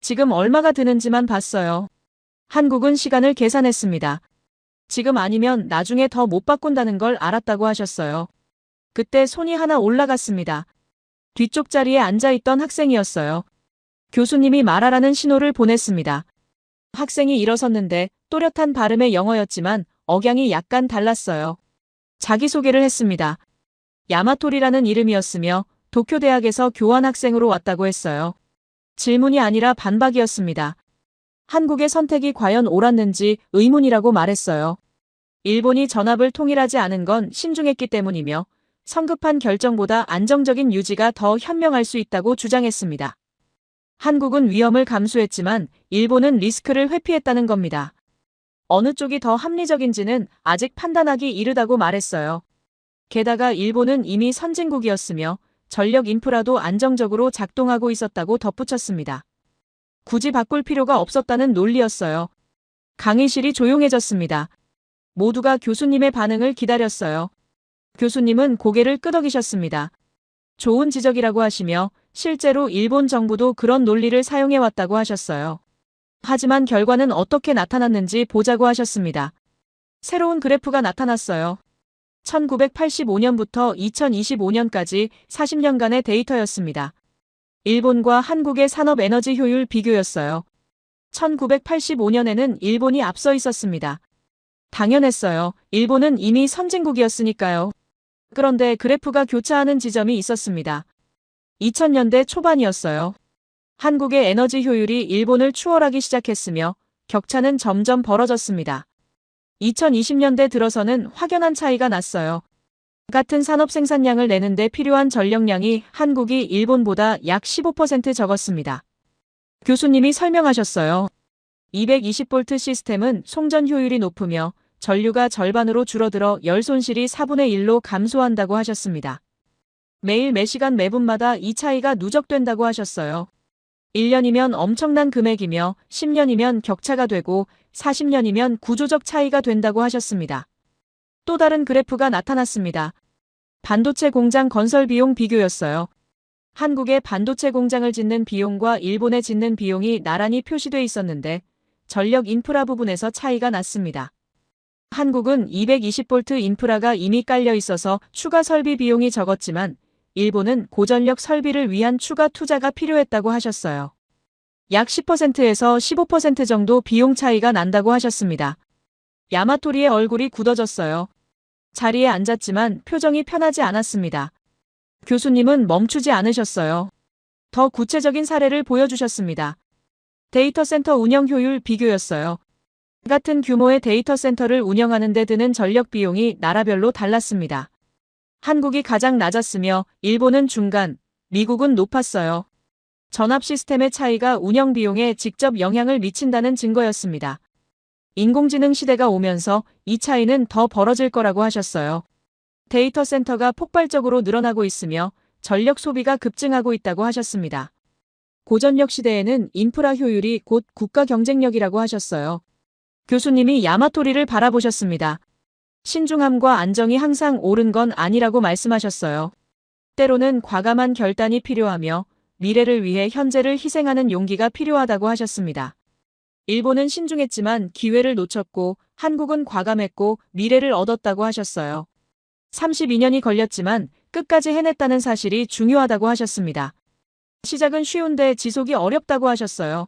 지금 얼마가 드는지만 봤어요. 한국은 시간을 계산했습니다. 지금 아니면 나중에 더 못 바꾼다는 걸 알았다고 하셨어요. 그때 손이 하나 올라갔습니다. 뒤쪽 자리에 앉아있던 학생이었어요. 교수님이 말하라는 신호를 보냈습니다. 학생이 일어섰는데 또렷한 발음의 영어였지만 억양이 약간 달랐어요. 자기소개를 했습니다. 야마토리라는 이름이었으며 도쿄대학에서 교환학생으로 왔다고 했어요. 질문이 아니라 반박이었습니다. 한국의 선택이 과연 옳았는지 의문이라고 말했어요. 일본이 전합을 통일하지 않은 건 신중했기 때문이며 성급한 결정보다 안정적인 유지가 더 현명할 수 있다고 주장했습니다. 한국은 위험을 감수했지만 일본은 리스크를 회피했다는 겁니다. 어느 쪽이 더 합리적인지는 아직 판단하기 이르다고 말했어요. 게다가 일본은 이미 선진국이었으며 전력 인프라도 안정적으로 작동하고 있었다고 덧붙였습니다. 굳이 바꿀 필요가 없었다는 논리였어요. 강의실이 조용해졌습니다. 모두가 교수님의 반응을 기다렸어요. 교수님은 고개를 끄덕이셨습니다. 좋은 지적이라고 하시며 실제로 일본 정부도 그런 논리를 사용해왔다고 하셨어요. 하지만 결과는 어떻게 나타났는지 보자고 하셨습니다. 새로운 그래프가 나타났어요. 1985년부터 2025년까지 40년간의 데이터였습니다. 일본과 한국의 산업 에너지 효율 비교였어요. 1985년에는 일본이 앞서 있었습니다. 당연했어요. 일본은 이미 선진국이었으니까요. 그런데 그래프가 교차하는 지점이 있었습니다. 2000년대 초반이었어요. 한국의 에너지 효율이 일본을 추월하기 시작했으며 격차는 점점 벌어졌습니다. 2020년대 들어서는 확연한 차이가 났어요. 같은 산업 생산량을 내는데 필요한 전력량이 한국이 일본보다 약 15% 적었습니다. 교수님이 설명하셨어요. 220V 시스템은 송전 효율이 높으며 전류가 절반으로 줄어들어 열 손실이 4분의 1로 감소한다고 하셨습니다. 매일 매시간 매분마다 이 차이가 누적된다고 하셨어요. 1년이면 엄청난 금액이며 10년이면 격차가 되고 40년이면 구조적 차이가 된다고 하셨습니다. 또 다른 그래프가 나타났습니다. 반도체 공장 건설 비용 비교였어요. 한국의 반도체 공장을 짓는 비용과 일본에 짓는 비용이 나란히 표시돼 있었는데 전력 인프라 부분에서 차이가 났습니다. 한국은 220V 인프라가 이미 깔려 있어서 추가 설비 비용이 적었지만 일본은 고전력 설비를 위한 추가 투자가 필요했다고 하셨어요. 약 10%에서 15% 정도 비용 차이가 난다고 하셨습니다. 야마토리의 얼굴이 굳어졌어요. 자리에 앉았지만 표정이 편하지 않았습니다. 교수님은 멈추지 않으셨어요. 더 구체적인 사례를 보여주셨습니다. 데이터 센터 운영 효율 비교였어요. 같은 규모의 데이터 센터를 운영하는 데 드는 전력 비용이 나라별로 달랐습니다. 한국이 가장 낮았으며 일본은 중간, 미국은 높았어요. 전압 시스템의 차이가 운영 비용에 직접 영향을 미친다는 증거였습니다. 인공지능 시대가 오면서 이 차이는 더 벌어질 거라고 하셨어요. 데이터 센터가 폭발적으로 늘어나고 있으며 전력 소비가 급증하고 있다고 하셨습니다. 고전력 시대에는 인프라 효율이 곧 국가 경쟁력이라고 하셨어요. 교수님이 야마토리를 바라보셨습니다. 신중함과 안정이 항상 옳은 건 아니라고 말씀하셨어요. 때로는 과감한 결단이 필요하며 미래를 위해 현재를 희생하는 용기가 필요하다고 하셨습니다. 일본은 신중했지만 기회를 놓쳤고 한국은 과감했고 미래를 얻었다고 하셨어요. 32년이 걸렸지만 끝까지 해냈다는 사실이 중요하다고 하셨습니다. 시작은 쉬운데 지속이 어렵다고 하셨어요.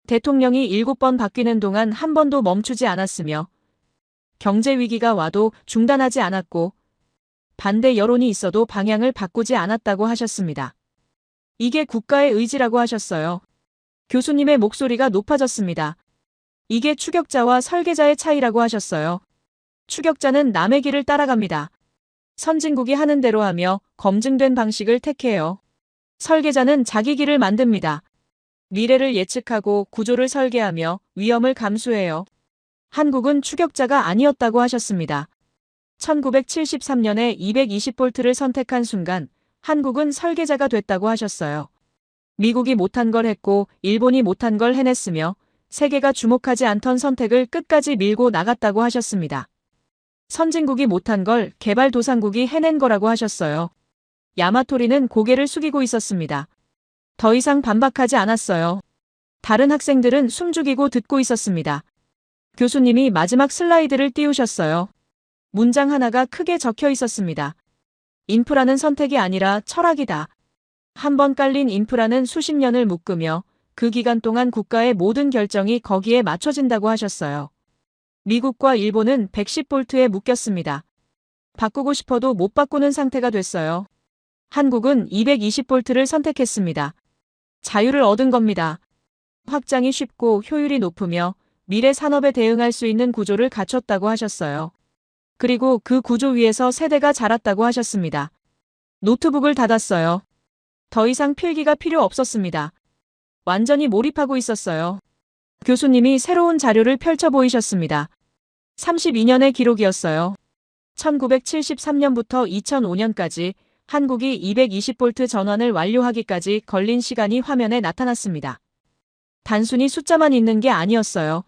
대통령이 7번 바뀌는 동안 한 번도 멈추지 않았으며 경제 위기가 와도 중단하지 않았고 반대 여론이 있어도 방향을 바꾸지 않았다고 하셨습니다. 이게 국가의 의지라고 하셨어요. 교수님의 목소리가 높아졌습니다. 이게 추격자와 설계자의 차이라고 하셨어요. 추격자는 남의 길을 따라갑니다. 선진국이 하는 대로 하며 검증된 방식을 택해요. 설계자는 자기 길을 만듭니다. 미래를 예측하고 구조를 설계하며 위험을 감수해요. 한국은 추격자가 아니었다고 하셨습니다. 1973년에 220V를 선택한 순간 한국은 설계자가 됐다고 하셨어요. 미국이 못한 걸 했고 일본이 못한 걸 해냈으며 세계가 주목하지 않던 선택을 끝까지 밀고 나갔다고 하셨습니다. 선진국이 못한 걸 개발도상국이 해낸 거라고 하셨어요. 야마토리는 고개를 숙이고 있었습니다. 더 이상 반박하지 않았어요. 다른 학생들은 숨죽이고 듣고 있었습니다. 교수님이 마지막 슬라이드를 띄우셨어요. 문장 하나가 크게 적혀 있었습니다. 인프라는 선택이 아니라 철학이다. 한 번 깔린 인프라는 수십 년을 묶으며 그 기간 동안 국가의 모든 결정이 거기에 맞춰진다고 하셨어요. 미국과 일본은 110V에 묶였습니다. 바꾸고 싶어도 못 바꾸는 상태가 됐어요. 한국은 220볼트를 선택했습니다. 자유를 얻은 겁니다. 확장이 쉽고 효율이 높으며 미래 산업에 대응할 수 있는 구조를 갖췄다고 하셨어요. 그리고 그 구조 위에서 세대가 자랐다고 하셨습니다. 노트북을 닫았어요. 더 이상 필기가 필요 없었습니다. 완전히 몰입하고 있었어요. 교수님이 새로운 자료를 펼쳐 보이셨습니다. 32년의 기록이었어요. 1973년부터 2005년까지 한국이 220V 전원을 완료하기까지 걸린 시간이 화면에 나타났습니다. 단순히 숫자만 있는 게 아니었어요.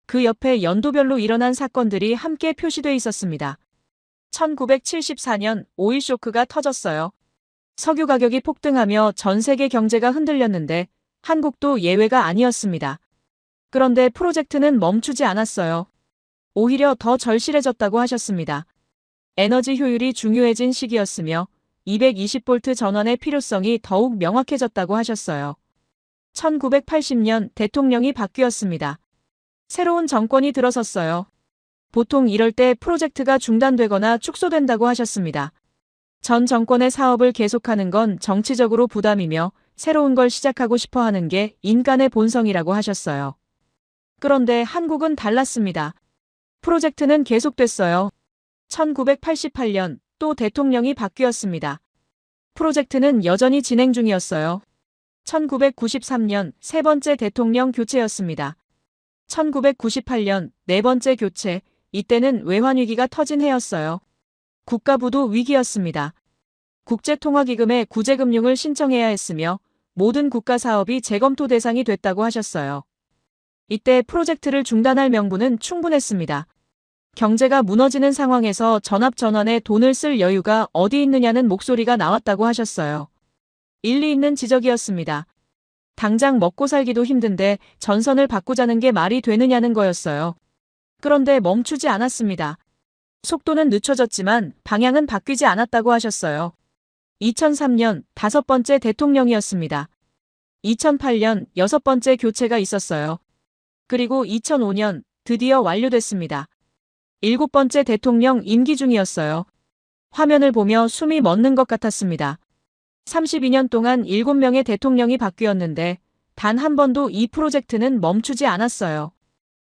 그 옆에 연도별로 일어난 사건들이 함께 표시돼 있었습니다. 1974년 오일 쇼크가 터졌어요. 석유 가격이 폭등하며 전 세계 경제가 흔들렸는데 한국도 예외가 아니었습니다. 그런데 프로젝트는 멈추지 않았어요. 오히려 더 절실해졌다고 하셨습니다. 에너지 효율이 중요해진 시기였으며 220V 전원의 필요성이 더욱 명확해졌다고 하셨어요. 1980년 대통령이 바뀌었습니다. 새로운 정권이 들어섰어요. 보통 이럴 때 프로젝트가 중단되거나 축소된다고 하셨습니다. 전 정권의 사업을 계속하는 건 정치적으로 부담이며 새로운 걸 시작하고 싶어 하는 게 인간의 본성이라고 하셨어요. 그런데 한국은 달랐습니다. 프로젝트는 계속됐어요. 1988년 또 대통령이 바뀌었습니다. 프로젝트는 여전히 진행 중이었어요. 1993년 세 번째 대통령 교체였습니다. 1998년 네 번째 교체, 이때는 외환위기가 터진 해였어요. 국가부도 위기였습니다. 국제통화기금에 구제금융을 신청해야 했으며 모든 국가 사업이 재검토 대상이 됐다고 하셨어요. 이때 프로젝트를 중단할 명분은 충분했습니다. 경제가 무너지는 상황에서 전압전원에 돈을 쓸 여유가 어디 있느냐는 목소리가 나왔다고 하셨어요. 일리 있는 지적이었습니다. 당장 먹고 살기도 힘든데 전선을 바꾸자는 게 말이 되느냐는 거였어요. 그런데 멈추지 않았습니다. 속도는 늦춰졌지만 방향은 바뀌지 않았다고 하셨어요. 2003년 다섯 번째 대통령이었습니다. 2008년 여섯 번째 교체가 있었어요. 그리고 2005년 드디어 완료됐습니다. 일곱 번째 대통령 임기 중이었어요. 화면을 보며 숨이 멎는 것 같았습니다. 32년 동안 7명의 대통령이 바뀌었는데 단 한 번도 이 프로젝트는 멈추지 않았어요.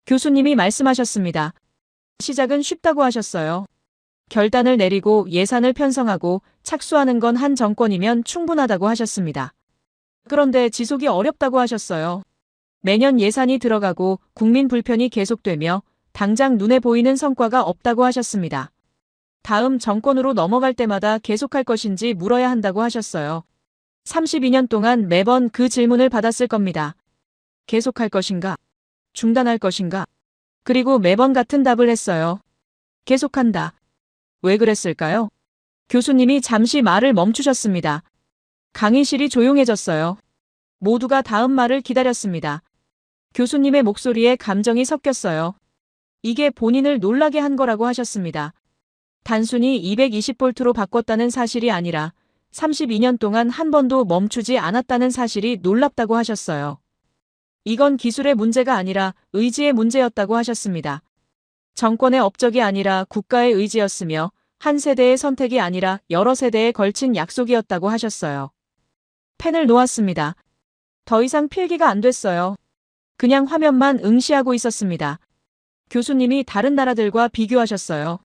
교수님이 말씀하셨습니다. 시작은 쉽다고 하셨어요. 결단을 내리고 예산을 편성하고 착수하는 건 한 정권이면 충분하다고 하셨습니다. 그런데 지속이 어렵다고 하셨어요. 매년 예산이 들어가고 국민 불편이 계속되며 당장 눈에 보이는 성과가 없다고 하셨습니다. 다음 정권으로 넘어갈 때마다 계속할 것인지 물어야 한다고 하셨어요. 32년 동안 매번 그 질문을 받았을 겁니다. 계속할 것인가? 중단할 것인가? 그리고 매번 같은 답을 했어요. 계속한다. 왜 그랬을까요? 교수님이 잠시 말을 멈추셨습니다. 강의실이 조용해졌어요. 모두가 다음 말을 기다렸습니다. 교수님의 목소리에 감정이 섞였어요. 이게 본인을 놀라게 한 거라고 하셨습니다. 단순히 220V로 바꿨다는 사실이 아니라 32년 동안 한 번도 멈추지 않았다는 사실이 놀랍다고 하셨어요. 이건 기술의 문제가 아니라 의지의 문제였다고 하셨습니다. 정권의 업적이 아니라 국가의 의지였으며 한 세대의 선택이 아니라 여러 세대에 걸친 약속이었다고 하셨어요. 펜을 놓았습니다. 더 이상 필기가 안 됐어요. 그냥 화면만 응시하고 있었습니다. 교수님이 다른 나라들과 비교하셨어요.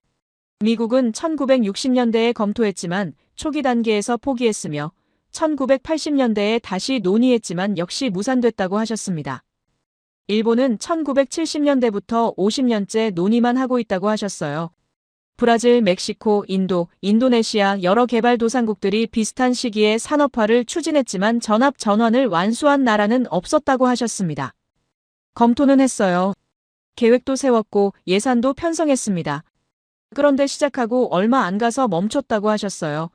미국은 1960년대에 검토했지만 초기 단계에서 포기했으며 1980년대에 다시 논의했지만 역시 무산됐다고 하셨습니다. 일본은 1970년대부터 50년째 논의만 하고 있다고 하셨어요. 브라질, 멕시코, 인도, 인도네시아 여러 개발도상국들이 비슷한 시기에 산업화를 추진했지만 전압 전원을 완수한 나라는 없었다고 하셨습니다. 검토는 했어요. 계획도 세웠고 예산도 편성했습니다. 그런데 시작하고 얼마 안 가서 멈췄다고 하셨어요.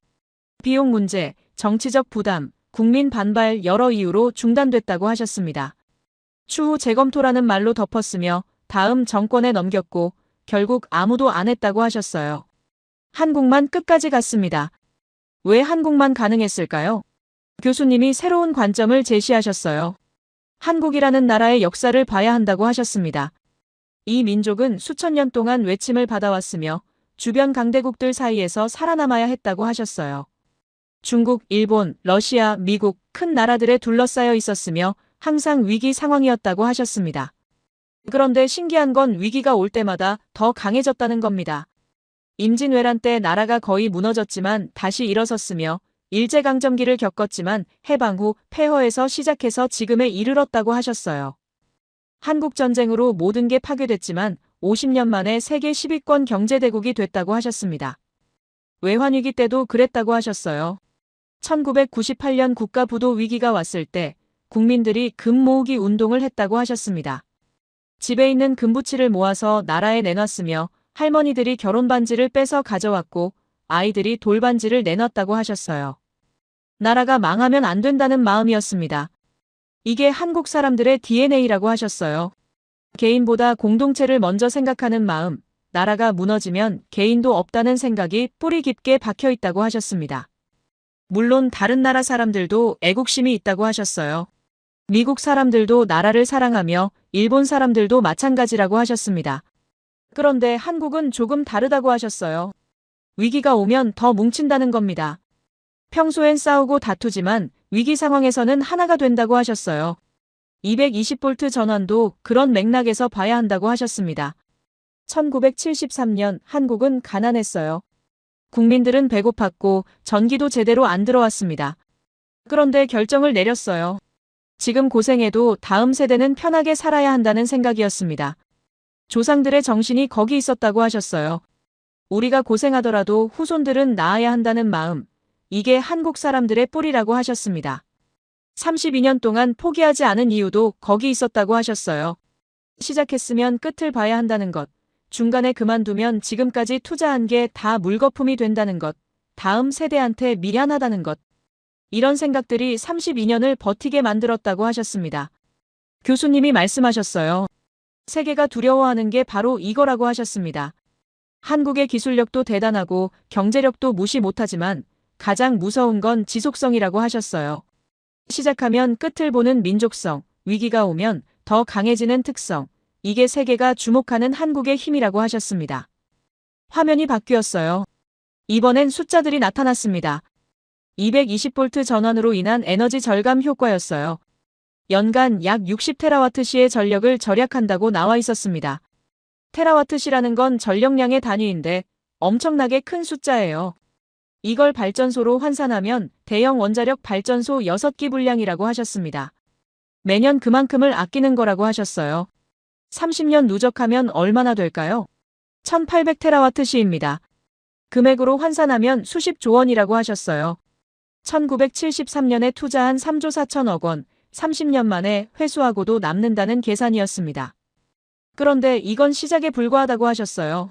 비용 문제, 정치적 부담, 국민 반발 여러 이유로 중단됐다고 하셨습니다. 추후 재검토라는 말로 덮었으며 다음 정권에 넘겼고 결국 아무도 안 했다고 하셨어요. 한국만 끝까지 갔습니다. 왜 한국만 가능했을까요? 교수님이 새로운 관점을 제시하셨어요. 한국이라는 나라의 역사를 봐야 한다고 하셨습니다. 이 민족은 수천 년 동안 외침을 받아왔으며 주변 강대국들 사이에서 살아남아야 했다고 하셨어요. 중국, 일본, 러시아, 미국 큰 나라들에 둘러싸여 있었으며 항상 위기 상황이었다고 하셨습니다. 그런데 신기한 건 위기가 올 때마다 더 강해졌다는 겁니다. 임진왜란 때 나라가 거의 무너졌지만 다시 일어섰으며 일제강점기를 겪었지만 해방 후 폐허에서 시작해서 지금에 이르렀다고 하셨어요. 한국전쟁으로 모든 게 파괴됐지만 50년 만에 세계 10위권 경제대국이 됐다고 하셨습니다. 외환위기 때도 그랬다고 하셨어요. 1998년 국가부도 위기가 왔을 때 국민들이 금 모으기 운동을 했다고 하셨습니다. 집에 있는 금부치를 모아서 나라에 내놨으며 할머니들이 결혼 반지를 뺏어 가져왔고 아이들이 돌반지를 내놨다고 하셨어요. 나라가 망하면 안 된다는 마음이었습니다. 이게 한국 사람들의 DNA라고 하셨어요. 개인보다 공동체를 먼저 생각하는 마음, 나라가 무너지면 개인도 없다는 생각이 뿌리 깊게 박혀 있다고 하셨습니다. 물론 다른 나라 사람들도 애국심이 있다고 하셨어요. 미국 사람들도 나라를 사랑하며 일본 사람들도 마찬가지라고 하셨습니다. 그런데 한국은 조금 다르다고 하셨어요. 위기가 오면 더 뭉친다는 겁니다. 평소엔 싸우고 다투지만 위기 상황에서는 하나가 된다고 하셨어요. 220V 전환도 그런 맥락에서 봐야 한다고 하셨습니다. 1973년 한국은 가난했어요. 국민들은 배고팠고 전기도 제대로 안 들어왔습니다. 그런데 결정을 내렸어요. 지금 고생해도 다음 세대는 편하게 살아야 한다는 생각이었습니다. 조상들의 정신이 거기 있었다고 하셨어요. 우리가 고생하더라도 후손들은 나아야 한다는 마음, 이게 한국 사람들의 뿌리라고 하셨습니다. 32년 동안 포기하지 않은 이유도 거기 있었다고 하셨어요. 시작했으면 끝을 봐야 한다는 것, 중간에 그만두면 지금까지 투자한 게 다 물거품이 된다는 것, 다음 세대한테 미안하다는 것, 이런 생각들이 32년을 버티게 만들었다고 하셨습니다. 교수님이 말씀하셨어요. 세계가 두려워하는 게 바로 이거라고 하셨습니다. 한국의 기술력도 대단하고 경제력도 무시 못하지만 가장 무서운 건 지속성이라고 하셨어요. 시작하면 끝을 보는 민족성, 위기가 오면 더 강해지는 특성, 이게 세계가 주목하는 한국의 힘이라고 하셨습니다. 화면이 바뀌었어요. 이번엔 숫자들이 나타났습니다. 220V 전환으로 인한 에너지 절감 효과였어요. 연간 약 60TWh의 전력을 절약한다고 나와 있었습니다. 테라와트시라는 건 전력량의 단위인데 엄청나게 큰 숫자예요. 이걸 발전소로 환산하면 대형 원자력 발전소 6기 분량이라고 하셨습니다. 매년 그만큼을 아끼는 거라고 하셨어요. 30년 누적하면 얼마나 될까요? 1800TWh입니다. 금액으로 환산하면 수십조 원이라고 하셨어요. 1973년에 투자한 3조 4천억 원, 30년 만에 회수하고도 남는다는 계산이었습니다. 그런데 이건 시작에 불과하다고 하셨어요.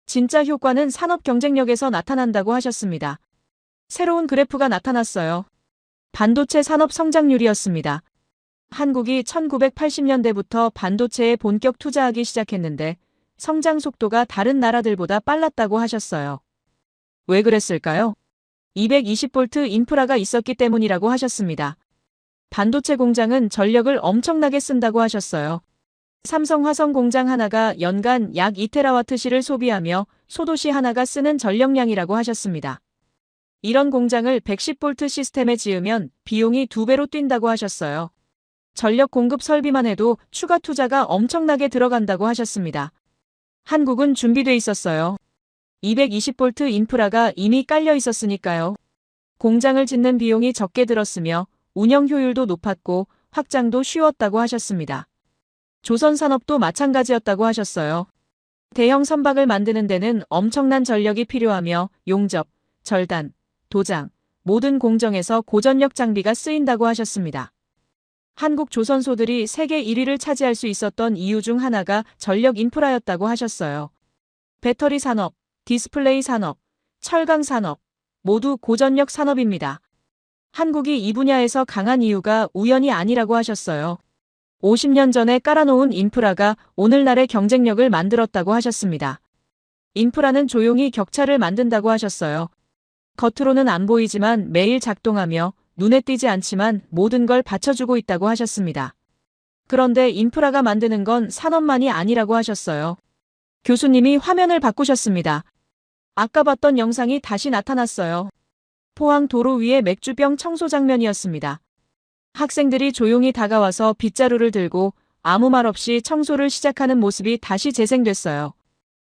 진짜 효과는 산업 경쟁력에서 나타난다고 하셨습니다. 새로운 그래프가 나타났어요. 반도체 산업 성장률이었습니다. 한국이 1980년대부터 반도체에 본격 투자하기 시작했는데 성장 속도가 다른 나라들보다 빨랐다고 하셨어요. 왜 그랬을까요? 220V 인프라가 있었기 때문이라고 하셨습니다. 반도체 공장은 전력을 엄청나게 쓴다고 하셨어요. 삼성 화성 공장 하나가 연간 약 2TWh를 소비하며 소도시 하나가 쓰는 전력량이라고 하셨습니다. 이런 공장을 110V 시스템에 지으면 비용이 2배로 뛴다고 하셨어요. 전력 공급 설비만 해도 추가 투자가 엄청나게 들어간다고 하셨습니다. 한국은 준비돼 있었어요. 220V 인프라가 이미 깔려 있었으니까요. 공장을 짓는 비용이 적게 들었으며 운영 효율도 높았고 확장도 쉬웠다고 하셨습니다. 조선산업도 마찬가지였다고 하셨어요. 대형 선박을 만드는 데는 엄청난 전력이 필요하며 용접, 절단, 도장, 모든 공정에서 고전력 장비가 쓰인다고 하셨습니다. 한국 조선소들이 세계 1위를 차지할 수 있었던 이유 중 하나가 전력 인프라였다고 하셨어요. 배터리 산업, 디스플레이 산업, 철강 산업, 모두 고전력 산업입니다. 한국이 이 분야에서 강한 이유가 우연이 아니라고 하셨어요. 50년 전에 깔아놓은 인프라가 오늘날의 경쟁력을 만들었다고 하셨습니다. 인프라는 조용히 격차를 만든다고 하셨어요. 겉으로는 안 보이지만 매일 작동하며 눈에 띄지 않지만 모든 걸 받쳐주고 있다고 하셨습니다. 그런데 인프라가 만드는 건 산업만이 아니라고 하셨어요. 교수님이 화면을 바꾸셨습니다. 아까 봤던 영상이 다시 나타났어요. 포항 도로 위의 맥주병 청소 장면이었습니다. 학생들이 조용히 다가와서 빗자루를 들고 아무 말 없이 청소를 시작하는 모습이 다시 재생됐어요.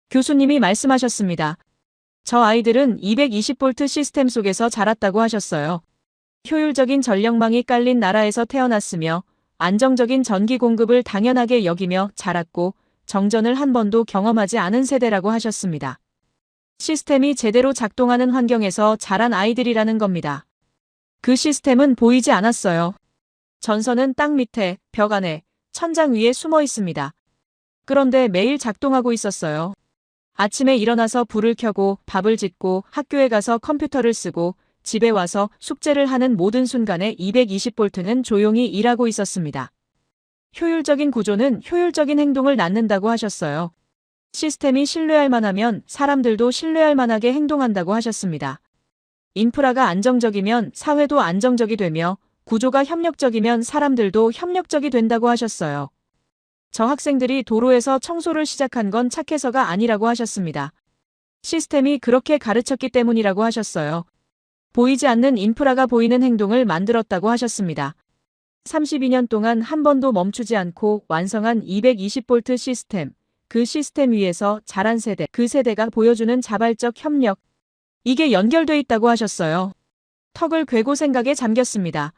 교수님이 말씀하셨습니다. 저 아이들은 220V 시스템 속에서 자랐다고 하셨어요. 효율적인 전력망이 깔린 나라에서 태어났으며 안정적인 전기 공급을 당연하게 여기며 자랐고 정전을 한 번도 경험하지 않은 세대라고 하셨습니다. 시스템이 제대로 작동하는 환경에서 자란 아이들이라는 겁니다. 그 시스템은 보이지 않았어요. 전선은 땅 밑에, 벽 안에, 천장 위에 숨어 있습니다. 그런데 매일 작동하고 있었어요. 아침에 일어나서 불을 켜고 밥을 짓고 학교에 가서 컴퓨터를 쓰고 집에 와서 숙제를 하는 모든 순간에 220V는 조용히 일하고 있었습니다. 효율적인 구조는 효율적인 행동을 낳는다고 하셨어요. 시스템이 신뢰할 만하면 사람들도 신뢰할 만하게 행동한다고 하셨습니다. 인프라가 안정적이면 사회도 안정적이 되며 구조가 협력적이면 사람들도 협력적이 된다고 하셨어요. 저 학생들이 도로에서 청소를 시작한 건 착해서가 아니라고 하셨습니다. 시스템이 그렇게 가르쳤기 때문이라고 하셨어요. 보이지 않는 인프라가 보이는 행동을 만들었다고 하셨습니다. 32년 동안 한 번도 멈추지 않고 완성한 220V 시스템, 그 시스템 위에서 자란 세대, 그 세대가 보여주는 자발적 협력, 이게 연결돼 있다고 하셨어요. 턱을 괴고 생각에 잠겼습니다.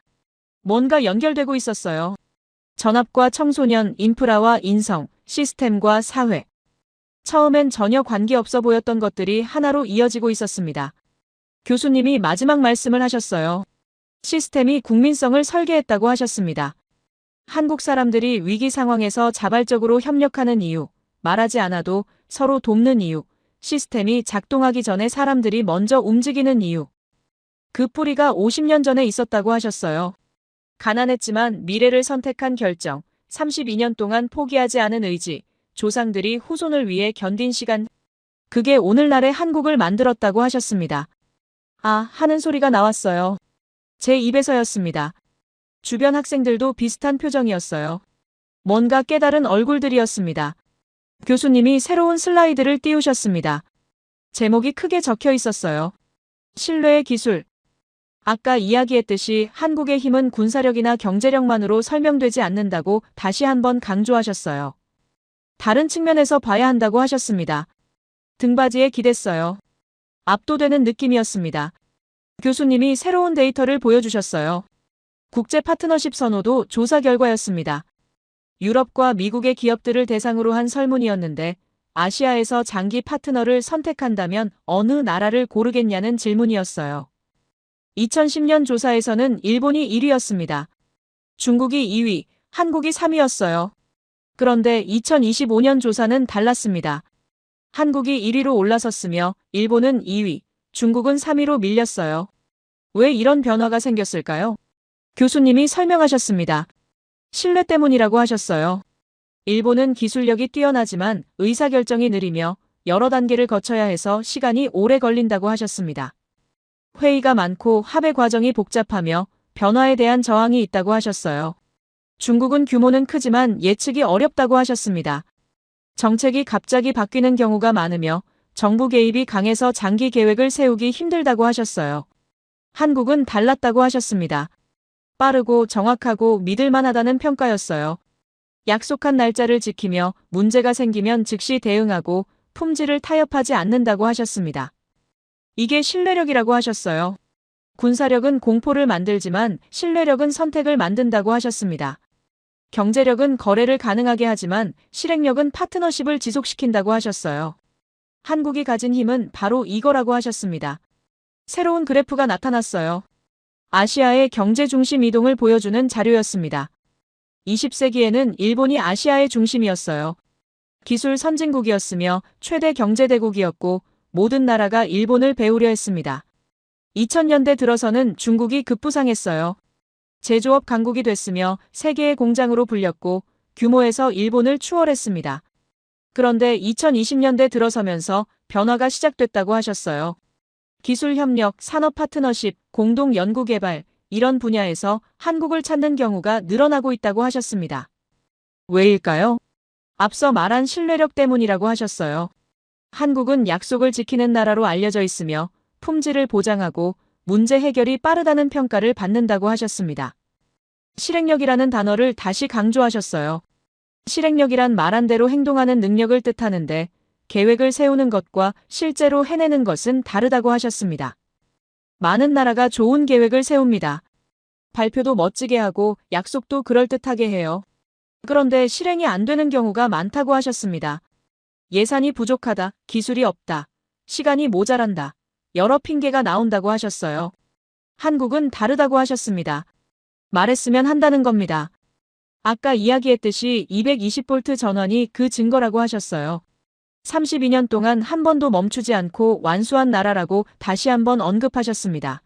뭔가 연결되고 있었어요. 전압과 청소년, 인프라와 인성, 시스템과 사회. 처음엔 전혀 관계없어 보였던 것들이 하나로 이어지고 있었습니다. 교수님이 마지막 말씀을 하셨어요. 시스템이 국민성을 설계했다고 하셨습니다. 한국 사람들이 위기 상황에서 자발적으로 협력하는 이유, 말하지 않아도 서로 돕는 이유, 시스템이 작동하기 전에 사람들이 먼저 움직이는 이유. 그 뿌리가 50년 전에 있었다고 하셨어요. 가난했지만 미래를 선택한 결정, 32년 동안 포기하지 않은 의지, 조상들이 후손을 위해 견딘 시간, 그게 오늘날의 한국을 만들었다고 하셨습니다. 아, 하는 소리가 나왔어요. 제 입에서였습니다. 주변 학생들도 비슷한 표정이었어요. 뭔가 깨달은 얼굴들이었습니다. 교수님이 새로운 슬라이드를 띄우셨습니다. 제목이 크게 적혀 있었어요. 신뢰의 기술. 아까 이야기했듯이 한국의 힘은 군사력이나 경제력만으로 설명되지 않는다고 다시 한번 강조하셨어요. 다른 측면에서 봐야 한다고 하셨습니다. 등받이에 기댔어요. 압도되는 느낌이었습니다. 교수님이 새로운 데이터를 보여주셨어요. 국제 파트너십 선호도 조사 결과였습니다. 유럽과 미국의 기업들을 대상으로 한 설문이었는데 아시아에서 장기 파트너를 선택한다면 어느 나라를 고르겠냐는 질문이었어요. 2010년 조사에서는 일본이 1위였습니다. 중국이 2위, 한국이 3위였어요. 그런데 2025년 조사는 달랐습니다. 한국이 1위로 올라섰으며 일본은 2위, 중국은 3위로 밀렸어요. 왜 이런 변화가 생겼을까요? 교수님이 설명하셨습니다. 신뢰 때문이라고 하셨어요. 일본은 기술력이 뛰어나지만 의사결정이 느리며 여러 단계를 거쳐야 해서 시간이 오래 걸린다고 하셨습니다. 회의가 많고 합의 과정이 복잡하며 변화에 대한 저항이 있다고 하셨어요. 중국은 규모는 크지만 예측이 어렵다고 하셨습니다. 정책이 갑자기 바뀌는 경우가 많으며 정부 개입이 강해서 장기 계획을 세우기 힘들다고 하셨어요. 한국은 달랐다고 하셨습니다. 빠르고 정확하고 믿을만하다는 평가였어요. 약속한 날짜를 지키며 문제가 생기면 즉시 대응하고 품질을 타협하지 않는다고 하셨습니다. 이게 신뢰력이라고 하셨어요. 군사력은 공포를 만들지만 신뢰력은 선택을 만든다고 하셨습니다. 경제력은 거래를 가능하게 하지만 실행력은 파트너십을 지속시킨다고 하셨어요. 한국이 가진 힘은 바로 이거라고 하셨습니다. 새로운 그래프가 나타났어요. 아시아의 경제 중심 이동을 보여주는 자료였습니다. 20세기에는 일본이 아시아의 중심이었어요. 기술 선진국이었으며 최대 경제대국이었고 모든 나라가 일본을 배우려 했습니다. 2000년대 들어서는 중국이 급부상했어요. 제조업 강국이 됐으며 세계의 공장으로 불렸고 규모에서 일본을 추월했습니다. 그런데 2020년대 들어서면서 변화가 시작됐다고 하셨어요. 기술협력, 산업 파트너십, 공동 연구개발 이런 분야에서 한국을 찾는 경우가 늘어나고 있다고 하셨습니다. 왜일까요? 앞서 말한 신뢰력 때문이라고 하셨어요. 한국은 약속을 지키는 나라로 알려져 있으며 품질을 보장하고 문제 해결이 빠르다는 평가를 받는다고 하셨습니다. 실행력이라는 단어를 다시 강조하셨어요. 실행력이란 말한 대로 행동하는 능력을 뜻하는데 계획을 세우는 것과 실제로 해내는 것은 다르다고 하셨습니다. 많은 나라가 좋은 계획을 세웁니다. 발표도 멋지게 하고 약속도 그럴듯하게 해요. 그런데 실행이 안 되는 경우가 많다고 하셨습니다. 예산이 부족하다, 기술이 없다, 시간이 모자란다, 여러 핑계가 나온다고 하셨어요. 한국은 다르다고 하셨습니다. 말했으면 한다는 겁니다. 아까 이야기했듯이 220V 전원이 그 증거라고 하셨어요. 32년 동안 한 번도 멈추지 않고 완수한 나라라고 다시 한번 언급하셨습니다.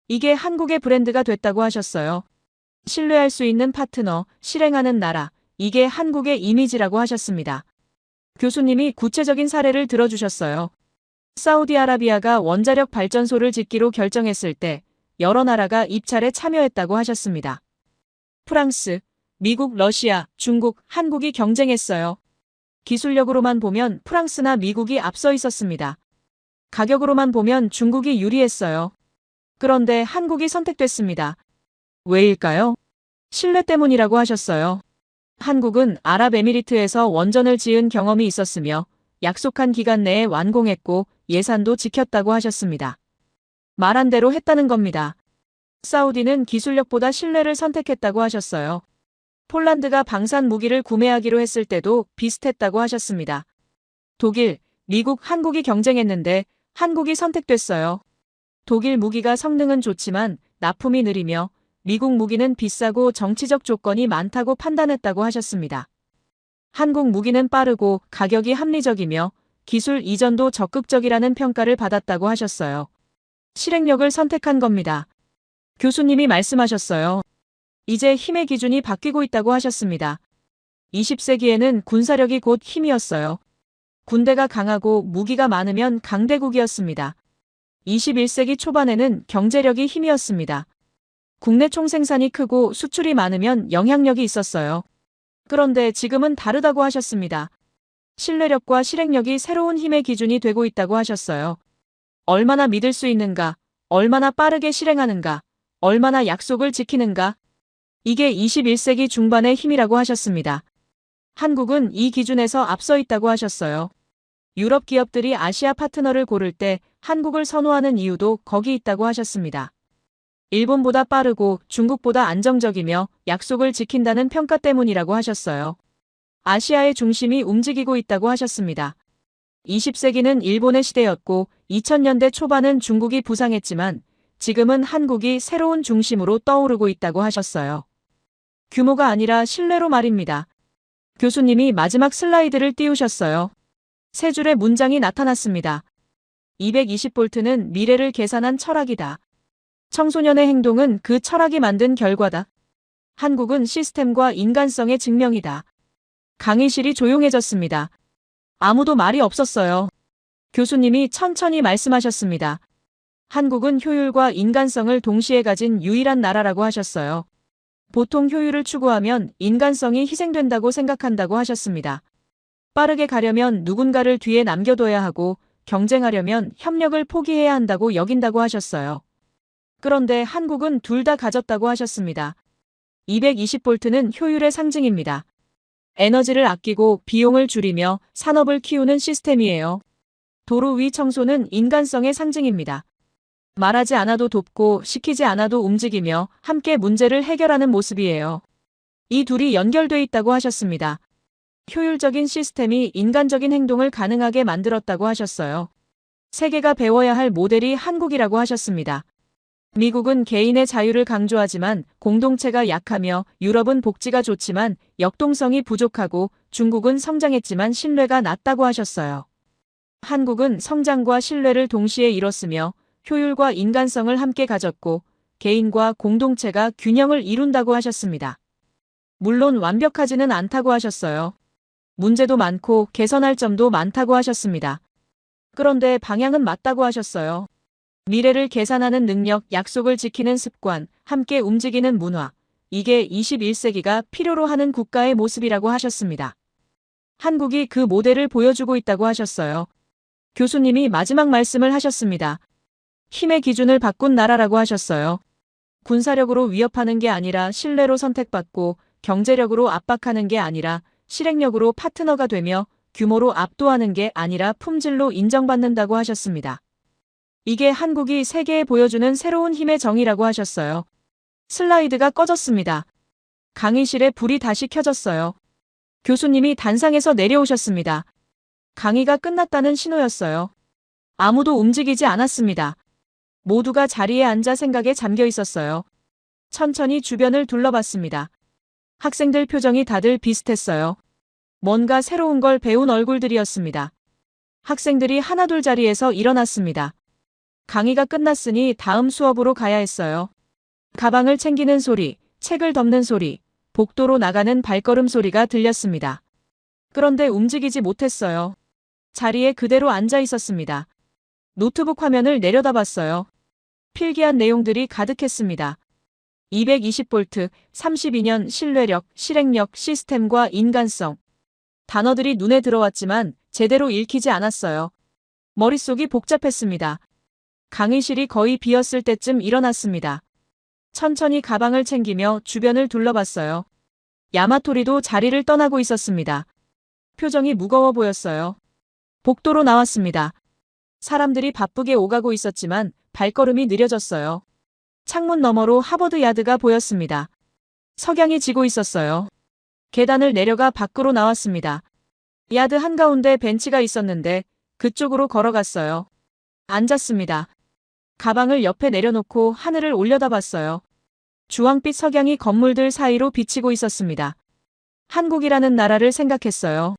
이게 한국의 브랜드가 됐다고 하셨어요. 신뢰할 수 있는 파트너, 실행하는 나라, 이게 한국의 이미지라고 하셨습니다. 교수님이 구체적인 사례를 들어주셨어요. 사우디아라비아가 원자력 발전소를 짓기로 결정했을 때 여러 나라가 입찰에 참여했다고 하셨습니다. 프랑스, 미국, 러시아, 중국, 한국이 경쟁했어요. 기술력으로만 보면 프랑스나 미국이 앞서 있었습니다. 가격으로만 보면 중국이 유리했어요. 그런데 한국이 선택됐습니다. 왜일까요? 신뢰 때문이라고 하셨어요. 한국은 아랍에미리트에서 원전을 지은 경험이 있었으며 약속한 기간 내에 완공했고 예산도 지켰다고 하셨습니다. 말한 대로 했다는 겁니다. 사우디는 기술력보다 신뢰를 선택했다고 하셨어요. 폴란드가 방산 무기를 구매하기로 했을 때도 비슷했다고 하셨습니다. 독일, 미국, 한국이 경쟁했는데 한국이 선택됐어요. 독일 무기가 성능은 좋지만 납품이 느리며 미국 무기는 비싸고 정치적 조건이 많다고 판단했다고 하셨습니다. 한국 무기는 빠르고 가격이 합리적이며 기술 이전도 적극적이라는 평가를 받았다고 하셨어요. 실행력을 선택한 겁니다. 교수님이 말씀하셨어요. 이제 힘의 기준이 바뀌고 있다고 하셨습니다. 20세기에는 군사력이 곧 힘이었어요. 군대가 강하고 무기가 많으면 강대국이었습니다. 21세기 초반에는 경제력이 힘이었습니다. 국내 총생산이 크고 수출이 많으면 영향력이 있었어요. 그런데 지금은 다르다고 하셨습니다. 신뢰력과 실행력이 새로운 힘의 기준이 되고 있다고 하셨어요. 얼마나 믿을 수 있는가, 얼마나 빠르게 실행하는가, 얼마나 약속을 지키는가. 이게 21세기 중반의 힘이라고 하셨습니다. 한국은 이 기준에서 앞서 있다고 하셨어요. 유럽 기업들이 아시아 파트너를 고를 때 한국을 선호하는 이유도 거기 있다고 하셨습니다. 일본보다 빠르고 중국보다 안정적이며 약속을 지킨다는 평가 때문이라고 하셨어요. 아시아의 중심이 움직이고 있다고 하셨습니다. 20세기는 일본의 시대였고 2000년대 초반은 중국이 부상했지만 지금은 한국이 새로운 중심으로 떠오르고 있다고 하셨어요. 규모가 아니라 신뢰로 말입니다. 교수님이 마지막 슬라이드를 띄우셨어요. 세 줄의 문장이 나타났습니다. 220V는 미래를 계산한 철학이다. 청소년의 행동은 그 철학이 만든 결과다. 한국은 시스템과 인간성의 증명이다. 강의실이 조용해졌습니다. 아무도 말이 없었어요. 교수님이 천천히 말씀하셨습니다. 한국은 효율과 인간성을 동시에 가진 유일한 나라라고 하셨어요. 보통 효율을 추구하면 인간성이 희생된다고 생각한다고 하셨습니다. 빠르게 가려면 누군가를 뒤에 남겨둬야 하고 경쟁하려면 협력을 포기해야 한다고 여긴다고 하셨어요. 그런데 한국은 둘 다 가졌다고 하셨습니다. 220V는 효율의 상징입니다. 에너지를 아끼고 비용을 줄이며 산업을 키우는 시스템이에요. 도로 위 청소는 인간성의 상징입니다. 말하지 않아도 돕고 시키지 않아도 움직이며 함께 문제를 해결하는 모습이에요. 이 둘이 연결돼 있다고 하셨습니다. 효율적인 시스템이 인간적인 행동을 가능하게 만들었다고 하셨어요. 세계가 배워야 할 모델이 한국이라고 하셨습니다. 미국은 개인의 자유를 강조하지만 공동체가 약하며 유럽은 복지가 좋지만 역동성이 부족하고 중국은 성장했지만 신뢰가 낮다고 하셨어요. 한국은 성장과 신뢰를 동시에 이뤘으며 효율과 인간성을 함께 가졌고 개인과 공동체가 균형을 이룬다고 하셨습니다. 물론 완벽하지는 않다고 하셨어요. 문제도 많고 개선할 점도 많다고 하셨습니다. 그런데 방향은 맞다고 하셨어요. 미래를 계산하는 능력, 약속을 지키는 습관, 함께 움직이는 문화. 이게 21세기가 필요로 하는 국가의 모습이라고 하셨습니다. 한국이 그 모델을 보여주고 있다고 하셨어요. 교수님이 마지막 말씀을 하셨습니다. 힘의 기준을 바꾼 나라라고 하셨어요. 군사력으로 위협하는 게 아니라 신뢰로 선택받고 경제력으로 압박하는 게 아니라 실행력으로 파트너가 되며 규모로 압도하는 게 아니라 품질로 인정받는다고 하셨습니다. 이게 한국이 세계에 보여주는 새로운 힘의 정의라고 하셨어요. 슬라이드가 꺼졌습니다. 강의실에 불이 다시 켜졌어요. 교수님이 단상에서 내려오셨습니다. 강의가 끝났다는 신호였어요. 아무도 움직이지 않았습니다. 모두가 자리에 앉아 생각에 잠겨 있었어요. 천천히 주변을 둘러봤습니다. 학생들 표정이 다들 비슷했어요. 뭔가 새로운 걸 배운 얼굴들이었습니다. 학생들이 하나둘 자리에서 일어났습니다. 강의가 끝났으니 다음 수업으로 가야 했어요. 가방을 챙기는 소리, 책을 덮는 소리, 복도로 나가는 발걸음 소리가 들렸습니다. 그런데 움직이지 못했어요. 자리에 그대로 앉아 있었습니다. 노트북 화면을 내려다봤어요. 필기한 내용들이 가득했습니다. 220V, 32년 신뢰력, 실행력, 시스템과 인간성. 단어들이 눈에 들어왔지만 제대로 읽히지 않았어요. 머릿속이 복잡했습니다. 강의실이 거의 비었을 때쯤 일어났습니다. 천천히 가방을 챙기며 주변을 둘러봤어요. 야마토리도 자리를 떠나고 있었습니다. 표정이 무거워 보였어요. 복도로 나왔습니다. 사람들이 바쁘게 오가고 있었지만 발걸음이 느려졌어요. 창문 너머로 하버드 야드가 보였습니다. 석양이 지고 있었어요. 계단을 내려가 밖으로 나왔습니다. 야드 한가운데 벤치가 있었는데 그쪽으로 걸어갔어요. 앉았습니다. 가방을 옆에 내려놓고 하늘을 올려다봤어요. 주황빛 석양이 건물들 사이로 비치고 있었습니다. 한국이라는 나라를 생각했어요.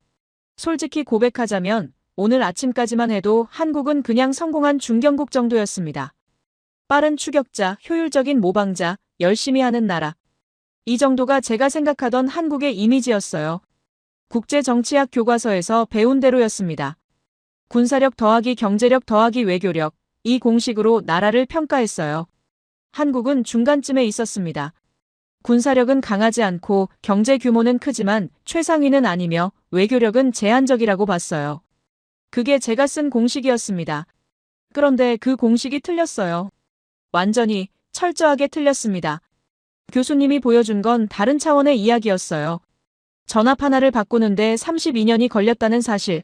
솔직히 고백하자면 오늘 아침까지만 해도 한국은 그냥 성공한 중견국 정도였습니다. 빠른 추격자, 효율적인 모방자, 열심히 하는 나라. 이 정도가 제가 생각하던 한국의 이미지였어요. 국제정치학 교과서에서 배운 대로였습니다. 군사력 더하기 경제력 더하기 외교력, 이 공식으로 나라를 평가했어요. 한국은 중간쯤에 있었습니다. 군사력은 강하지 않고 경제 규모는 크지만 최상위는 아니며 외교력은 제한적이라고 봤어요. 그게 제가 쓴 공식이었습니다. 그런데 그 공식이 틀렸어요. 완전히 철저하게 틀렸습니다. 교수님이 보여준 건 다른 차원의 이야기였어요. 전압 하나를 바꾸는데 32년이 걸렸다는 사실.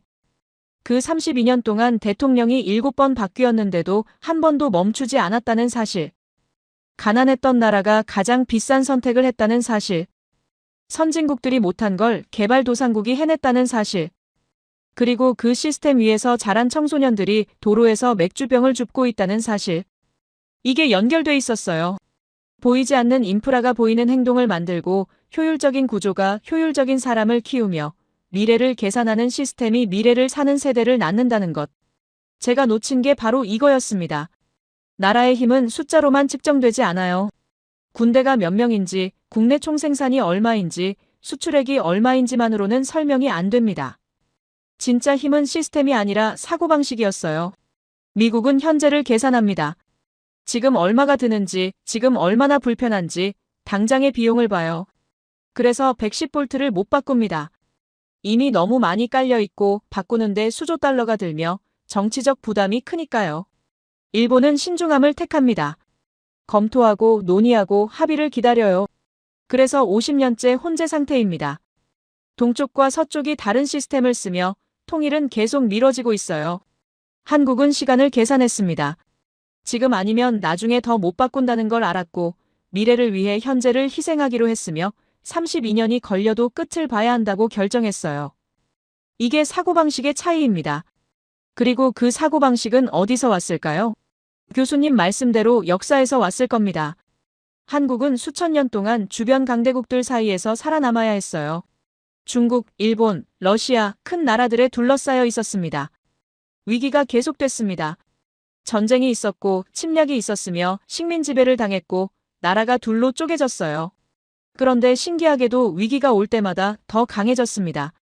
그 32년 동안 대통령이 7번 바뀌었는데도 한 번도 멈추지 않았다는 사실. 가난했던 나라가 가장 비싼 선택을 했다는 사실. 선진국들이 못한 걸 개발도상국이 해냈다는 사실. 그리고 그 시스템 위에서 자란 청소년들이 도로에서 맥주병을 줍고 있다는 사실. 이게 연결돼 있었어요. 보이지 않는 인프라가 보이는 행동을 만들고 효율적인 구조가 효율적인 사람을 키우며 미래를 계산하는 시스템이 미래를 사는 세대를 낳는다는 것. 제가 놓친 게 바로 이거였습니다. 나라의 힘은 숫자로만 측정되지 않아요. 군대가 몇 명인지, 국내 총생산이 얼마인지, 수출액이 얼마인지만으로는 설명이 안 됩니다. 진짜 힘은 시스템이 아니라 사고방식이었어요. 미국은 현재를 계산합니다. 지금 얼마가 드는지, 지금 얼마나 불편한지, 당장의 비용을 봐요. 그래서 110V를 못 바꿉니다. 이미 너무 많이 깔려있고 바꾸는데 수조 달러가 들며 정치적 부담이 크니까요. 일본은 신중함을 택합니다. 검토하고 논의하고 합의를 기다려요. 그래서 50년째 혼재 상태입니다. 동쪽과 서쪽이 다른 시스템을 쓰며 통일은 계속 미뤄지고 있어요. 한국은 시간을 계산했습니다. 지금 아니면 나중에 더 못 바꾼다는 걸 알았고 미래를 위해 현재를 희생하기로 했으며 32년이 걸려도 끝을 봐야 한다고 결정했어요. 이게 사고방식의 차이입니다. 그리고 그 사고방식은 어디서 왔을까요? 교수님 말씀대로 역사에서 왔을 겁니다. 한국은 수천 년 동안 주변 강대국들 사이에서 살아남아야 했어요. 중국, 일본, 러시아, 큰 나라들에 둘러싸여 있었습니다. 위기가 계속됐습니다. 전쟁이 있었고 침략이 있었으며 식민 지배를 당했고 나라가 둘로 쪼개졌어요. 그런데 신기하게도 위기가 올 때마다 더 강해졌습니다.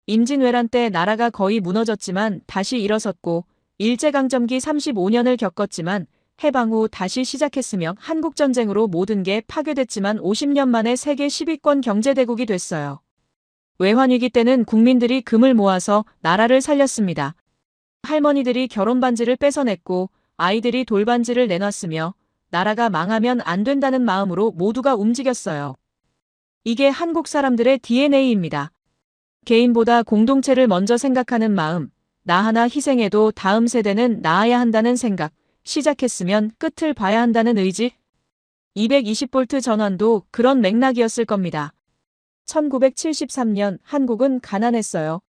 임진왜란 때 나라가 거의 무너졌지만 다시 일어섰고 일제강점기 35년을 겪었지만 해방 후 다시 시작했으며 한국전쟁으로 모든 게 파괴됐지만 50년 만에 세계 10위권 경제대국이 됐어요. 외환위기 때는 국민들이 금을 모아서 나라를 살렸습니다. 할머니들이 결혼 반지를 뺏어냈고 아이들이 돌반지를 내놨으며 나라가 망하면 안 된다는 마음으로 모두가 움직였어요. 이게 한국 사람들의 DNA입니다. 개인보다 공동체를 먼저 생각하는 마음, 나 하나 희생해도 다음 세대는 나아야 한다는 생각, 시작했으면 끝을 봐야 한다는 의지. 220V 전환도 그런 맥락이었을 겁니다. 1973년 한국은 가난했어요.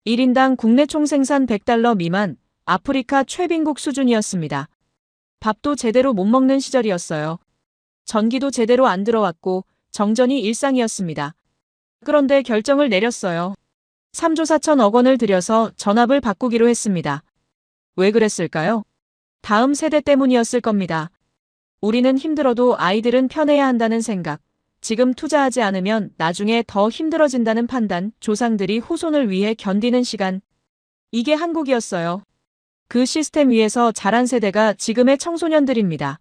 1인당 국내 총생산 $100 미만, 아프리카 최빈국 수준이었습니다. 밥도 제대로 못 먹는 시절이었어요. 전기도 제대로 안 들어왔고 정전이 일상이었습니다. 그런데 결정을 내렸어요. 3조 4천억 원을 들여서 전압을 바꾸기로 했습니다. 왜 그랬을까요? 다음 세대 때문이었을 겁니다. 우리는 힘들어도 아이들은 편해야 한다는 생각, 지금 투자하지 않으면 나중에 더 힘들어진다는 판단, 조상들이 후손을 위해 견디는 시간. 이게 한국이었어요. 그 시스템 위에서 자란 세대가 지금의 청소년들입니다.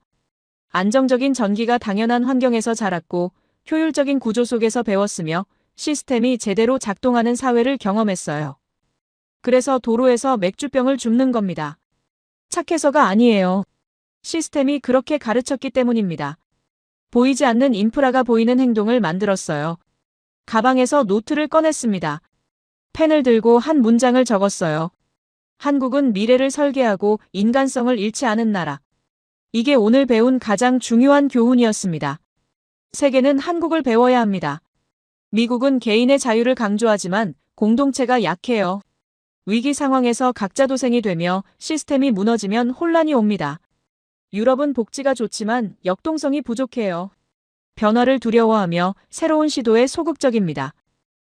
안정적인 전기가 당연한 환경에서 자랐고 효율적인 구조 속에서 배웠으며 시스템이 제대로 작동하는 사회를 경험했어요. 그래서 도로에서 맥주병을 줍는 겁니다. 착해서가 아니에요. 시스템이 그렇게 가르쳤기 때문입니다. 보이지 않는 인프라가 보이는 행동을 만들었어요. 가방에서 노트를 꺼냈습니다. 펜을 들고 한 문장을 적었어요. 한국은 미래를 설계하고 인간성을 잃지 않은 나라. 이게 오늘 배운 가장 중요한 교훈이었습니다. 세계는 한국을 배워야 합니다. 미국은 개인의 자유를 강조하지만 공동체가 약해요. 위기 상황에서 각자 도생이 되며 시스템이 무너지면 혼란이 옵니다. 유럽은 복지가 좋지만 역동성이 부족해요. 변화를 두려워하며 새로운 시도에 소극적입니다.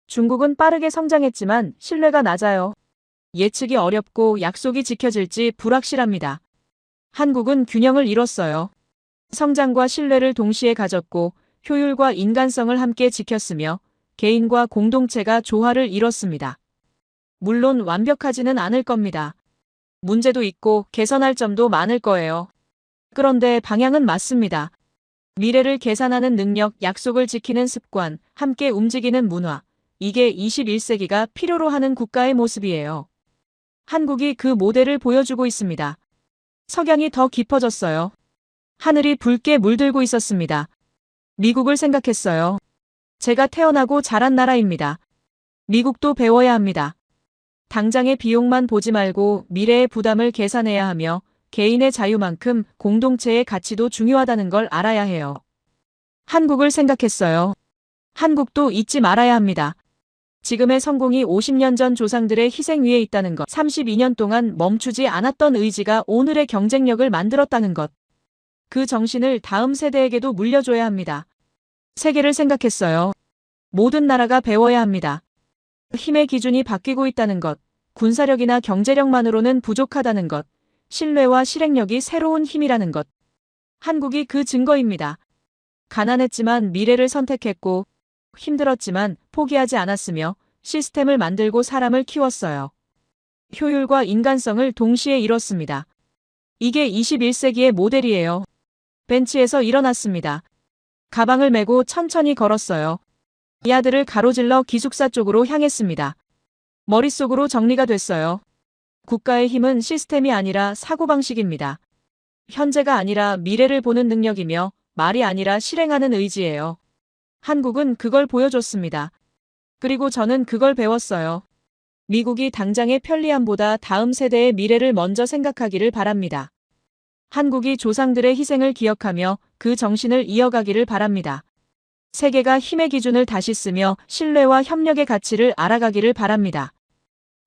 중국은 빠르게 성장했지만 신뢰가 낮아요. 예측이 어렵고 약속이 지켜질지 불확실합니다. 한국은 균형을 이뤘어요. 성장과 신뢰를 동시에 가졌고 효율과 인간성을 함께 지켰으며 개인과 공동체가 조화를 이뤘습니다. 물론 완벽하지는 않을 겁니다. 문제도 있고 개선할 점도 많을 거예요. 그런데 방향은 맞습니다. 미래를 계산하는 능력, 약속을 지키는 습관, 함께 움직이는 문화. 이게 21세기가 필요로 하는 국가의 모습이에요. 한국이 그 모델을 보여주고 있습니다. 석양이 더 깊어졌어요. 하늘이 붉게 물들고 있었습니다. 미국을 생각했어요. 제가 태어나고 자란 나라입니다. 미국도 배워야 합니다. 당장의 비용만 보지 말고 미래의 부담을 계산해야 하며 개인의 자유만큼 공동체의 가치도 중요하다는 걸 알아야 해요. 한국을 생각했어요. 한국도 잊지 말아야 합니다. 지금의 성공이 50년 전 조상들의 희생 위에 있다는 것, 32년 동안 멈추지 않았던 의지가 오늘의 경쟁력을 만들었다는 것. 그 정신을 다음 세대에게도 물려줘야 합니다. 세계를 생각했어요. 모든 나라가 배워야 합니다. 힘의 기준이 바뀌고 있다는 것, 군사력이나 경제력만으로는 부족하다는 것, 신뢰와 실행력이 새로운 힘이라는 것. 한국이 그 증거입니다. 가난했지만 미래를 선택했고 힘들었지만 포기하지 않았으며 시스템을 만들고 사람을 키웠어요. 효율과 인간성을 동시에 이뤘습니다. 이게 21세기의 모델이에요. 벤치에서 일어났습니다. 가방을 메고 천천히 걸었어요. 야드를 가로질러 기숙사 쪽으로 향했습니다. 머릿속으로 정리가 됐어요. 국가의 힘은 시스템이 아니라 사고방식입니다. 현재가 아니라 미래를 보는 능력이며 말이 아니라 실행하는 의지예요. 한국은 그걸 보여줬습니다. 그리고 저는 그걸 배웠어요. 미국이 당장의 편리함보다 다음 세대의 미래를 먼저 생각하기를 바랍니다. 한국이 조상들의 희생을 기억하며 그 정신을 이어가기를 바랍니다. 세계가 힘의 기준을 다시 쓰며 신뢰와 협력의 가치를 알아가기를 바랍니다.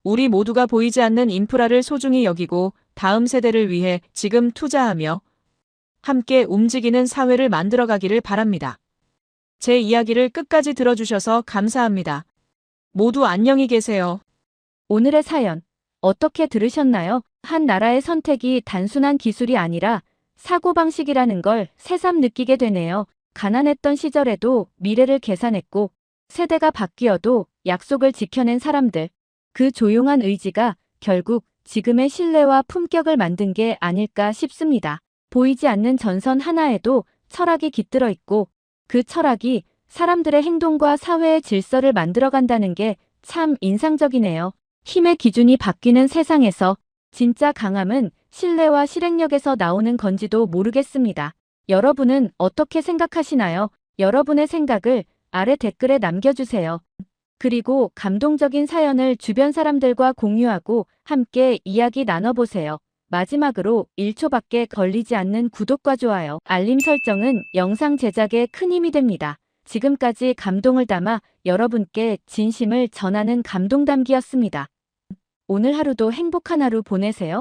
우리 모두가 보이지 않는 인프라를 소중히 여기고 다음 세대를 위해 지금 투자하며 함께 움직이는 사회를 만들어가기를 바랍니다. 제 이야기를 끝까지 들어주셔서 감사합니다. 모두 안녕히 계세요. 오늘의 사연 어떻게 들으셨나요? 한 나라의 선택이 단순한 기술이 아니라 사고방식이라는 걸 새삼 느끼게 되네요. 가난했던 시절에도 미래를 계산했고 세대가 바뀌어도 약속을 지켜낸 사람들. 그 조용한 의지가 결국 지금의 신뢰와 품격을 만든 게 아닐까 싶습니다. 보이지 않는 전선 하나에도 철학이 깃들어 있고 그 철학이 사람들의 행동과 사회의 질서를 만들어간다는 게 참 인상적이네요. 힘의 기준이 바뀌는 세상에서 진짜 강함은 신뢰와 실행력에서 나오는 건지도 모르겠습니다. 여러분은 어떻게 생각하시나요? 여러분의 생각을 아래 댓글에 남겨주세요. 그리고 감동적인 사연을 주변 사람들과 공유하고 함께 이야기 나눠보세요. 마지막으로 1초밖에 걸리지 않는 구독과 좋아요, 알림 설정은 영상 제작에 큰 힘이 됩니다. 지금까지 감동을 담아 여러분께 진심을 전하는 감동담기였습니다. 오늘 하루도 행복한 하루 보내세요.